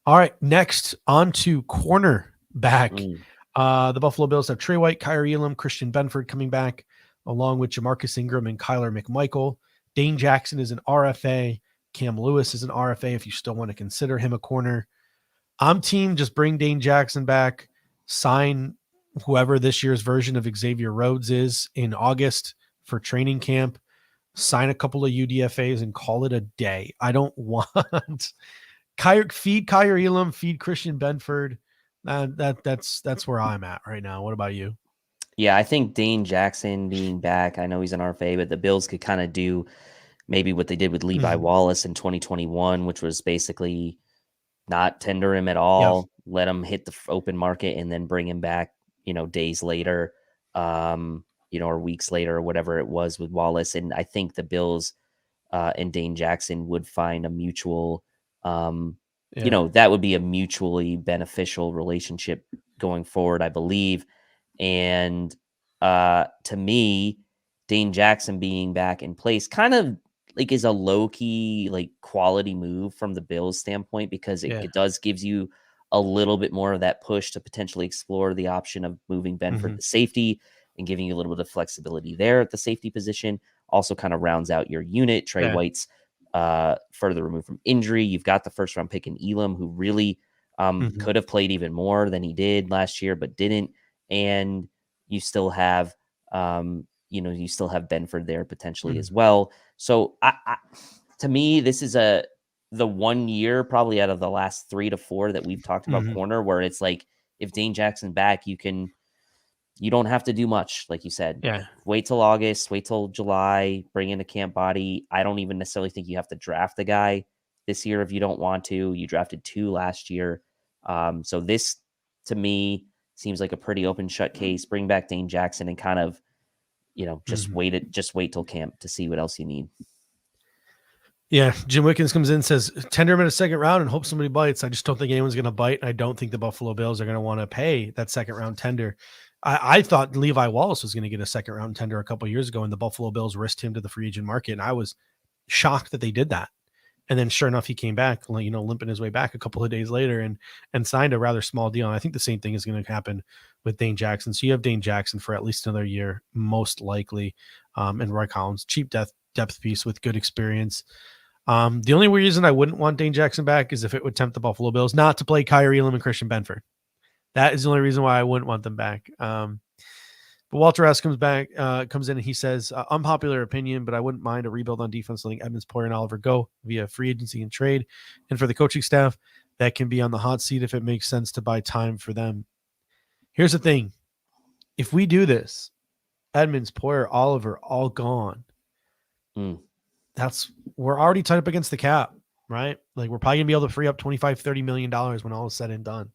S2: All right. Next on to cornerback. The Buffalo Bills have Trey White, Kyrie Elam, Christian Benford coming back, along with Jamarcus Ingram and Kyler McMichael. Dane Jackson is an RFA. Cam Lewis is an RFA if you still want to consider him a corner. I'm team just bring Dane Jackson back, sign whoever this year's version of Xavier Rhodes is in August for training camp, sign a couple of UDFAs and call it a day. I don't want feed Kyrie Elam, feed Christian Benford. That's where I'm at right now. What about you?
S3: Yeah, I think Dane Jackson being back, I know he's an RFA, but the Bills could kind of do maybe what they did with Levi Wallace in 2021, which was basically not tender him at all, let him hit the open market and then bring him back, days later, or weeks later or whatever it was with Wallace. And I think the Bills and Dane Jackson would find a mutual, that would be a mutually beneficial relationship going forward, I believe. And to me, Dane Jackson being back in place kind of like is a low key, like quality move from the Bills standpoint, because it does gives you a little bit more of that push to potentially explore the option of moving Benford to safety and giving you a little bit of flexibility there at the safety position. Also kind of rounds out your unit. Trey White's further removed from injury. You've got the first round pick in Elam, who really could have played even more than he did last year, but didn't. And you still have, Benford there potentially as well. So to me, this is the 1 year probably out of the last 3 to 4 that we've talked about corner, where it's like, if Dane Jackson back, you don't have to do much. Like you said, wait till August, wait till July, bring in a camp body. I don't even necessarily think you have to draft a guy this year if you don't want to. You drafted 2 last year. So this to me seems like a pretty open shut case. Bring back Dane Jackson and kind of, just wait till camp to see what else you need.
S2: Yeah. Jim Wickens comes in and says, tender him in a second round and hope somebody bites. I just don't think anyone's going to bite. I don't think the Buffalo Bills are going to want to pay that second round tender. I thought Levi Wallace was going to get a second round tender a couple of years ago, and the Buffalo Bills risked him to the free agent market. And I was shocked that they did that. And then sure enough, he came back, limping his way back a couple of days later and signed a rather small deal. And I think the same thing is going to happen with Dane Jackson. So you have Dane Jackson for at least another year, most likely. And Roy Collins, cheap depth piece with good experience. The only reason I wouldn't want Dane Jackson back is if it would tempt the Buffalo Bills not to play Kyrie Elam and Christian Benford. That is the only reason why I wouldn't want them back. But Walter S. comes in and he says, unpopular opinion, but I wouldn't mind a rebuild on defense letting Edmunds, Poyer, and Oliver go via free agency and trade. And for the coaching staff, that can be on the hot seat if it makes sense to buy time for them. Here's the thing. If we do this, Edmunds, Poyer, Oliver, all gone. We're already tied up against the cap, right? Like we're probably going to be able to free up $25-30 million when all is said and done.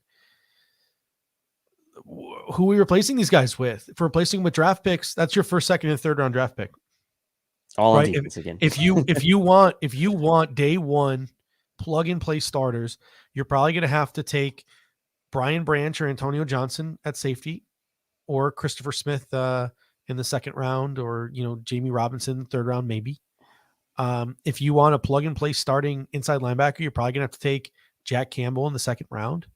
S2: Who are we replacing these guys with? If we're replacing them with draft picks, that's your first, second, and third round draft pick.
S3: All right? on defense again.
S2: If you want day one plug and play starters, you're probably going to have to take Brian Branch or Antonio Johnson at safety, or Christopher Smith in the second round, or Jamie Robinson third round maybe. If you want a plug and play starting inside linebacker, you're probably going to have to take Jack Campbell in the second round.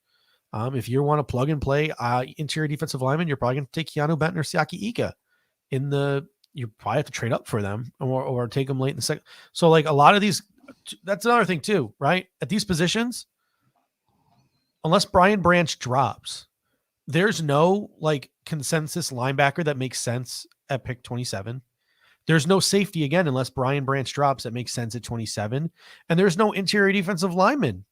S2: If you want to plug and play interior defensive lineman, you're probably going to take Keanu Benton or Siaki Ika you probably have to trade up for them or take them late in the second. So like a lot of these, that's another thing too, right? At these positions, unless Brian Branch drops, there's no like consensus linebacker that makes sense at pick 27. There's no safety again, unless Brian Branch drops. That makes sense at 27. And there's no interior defensive lineman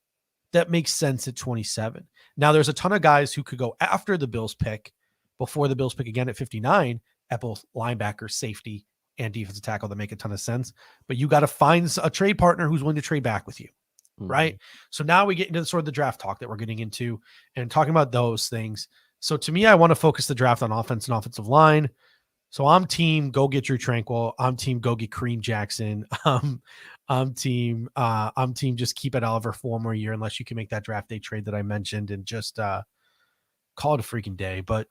S2: that makes sense at 27. Now there's a ton of guys who could go after the Bills pick before the Bills pick again at 59 at both linebacker, safety, and defensive tackle that make a ton of sense. But you got to find a trade partner who's willing to trade back with you. Right. So now we get into sort of the draft talk that we're getting into and talking about those things. So to me, I want to focus the draft on offense and offensive line. So I'm team, go get Drew Tranquil. I'm team, go get Kareem Jackson. I'm team, just keep it Oliver for one more year, unless you can make that draft day trade that I mentioned and just call it a freaking day. But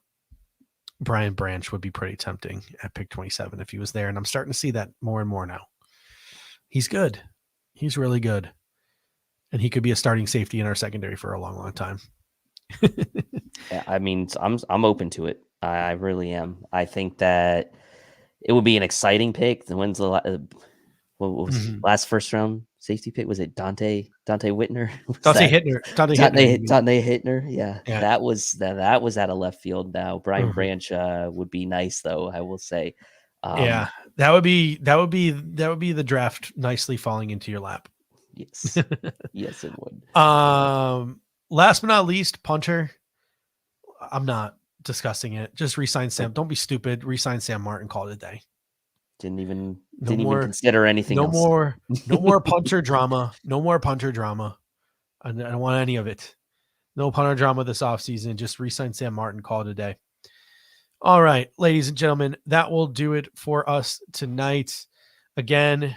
S2: Brian Branch would be pretty tempting at pick 27 if he was there. And I'm starting to see that more and more now. He's good. He's really good. And he could be a starting safety in our secondary for a long, long time.
S3: Yeah, I mean, I'm open to it. I really am. I think that it would be an exciting pick. When's the what was last first round safety pick? Was it Dante Whitner?
S2: Dante
S3: Hittner. Yeah,
S2: yeah.
S3: That was out of left field. Now Brian Branch would be nice, though. I will say.
S2: Yeah, that would be the draft nicely falling into your lap.
S3: Yes, yes, it would.
S2: Last but not least, punter. I'm not discussing it. Just re-sign Sam. Don't be stupid. Re-sign Sam Martin. Call it a day.
S3: Didn't even consider anything else.
S2: No more punter drama. No more punter drama. I don't want any of it. No punter drama this offseason. Just re-sign Sam Martin. Call it a day. All right, ladies and gentlemen, that will do it for us tonight. Again,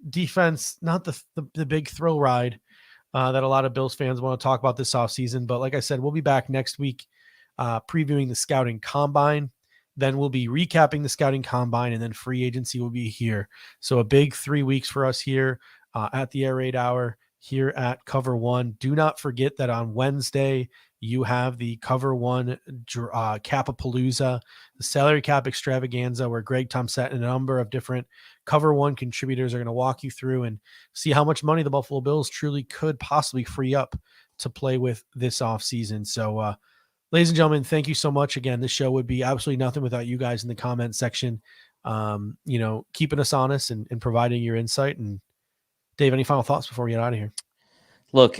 S2: defense, not the big thrill ride that a lot of Bills fans want to talk about this offseason. But like I said, we'll be back next week previewing the scouting combine. Then we'll be recapping the scouting combine, and then free agency will be here. So a big 3 weeks for us here at the Air Raid Hour here at Cover One. Do not forget that on Wednesday, you have the Cover One Capapalooza, the salary cap extravaganza, where Greg Tomsett and a number of different Cover One contributors are going to walk you through and see how much money the Buffalo Bills truly could possibly free up to play with this offseason. So, ladies and gentlemen, thank you so much. Again, this show would be absolutely nothing without you guys in the comment section, keeping us honest and providing your insight. And Dave, any final thoughts before we get out of here?
S3: Look,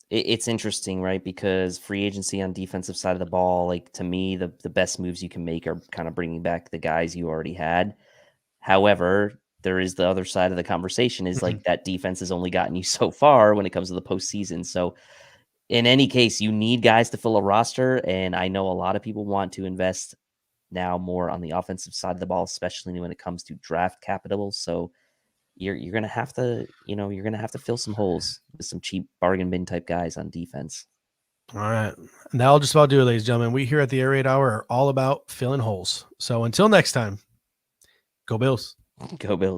S3: it's interesting, right? Because free agency on defensive side of the ball, like, to me, the best moves you can make are kind of bringing back the guys you already had. However, there is the other side of the conversation is like that defense has only gotten you so far when it comes to the postseason. So in any case, you need guys to fill a roster. And I know a lot of people want to invest now more on the offensive side of the ball, especially when it comes to draft capital. So you're going to have to, you're going to have to fill some holes with some cheap bargain bin type guys on defense.
S2: All right. And that'll just about do it, ladies and gentlemen. We here at the Air Raid Hour are all about filling holes. So until next time, go Bills.
S3: Go Bills.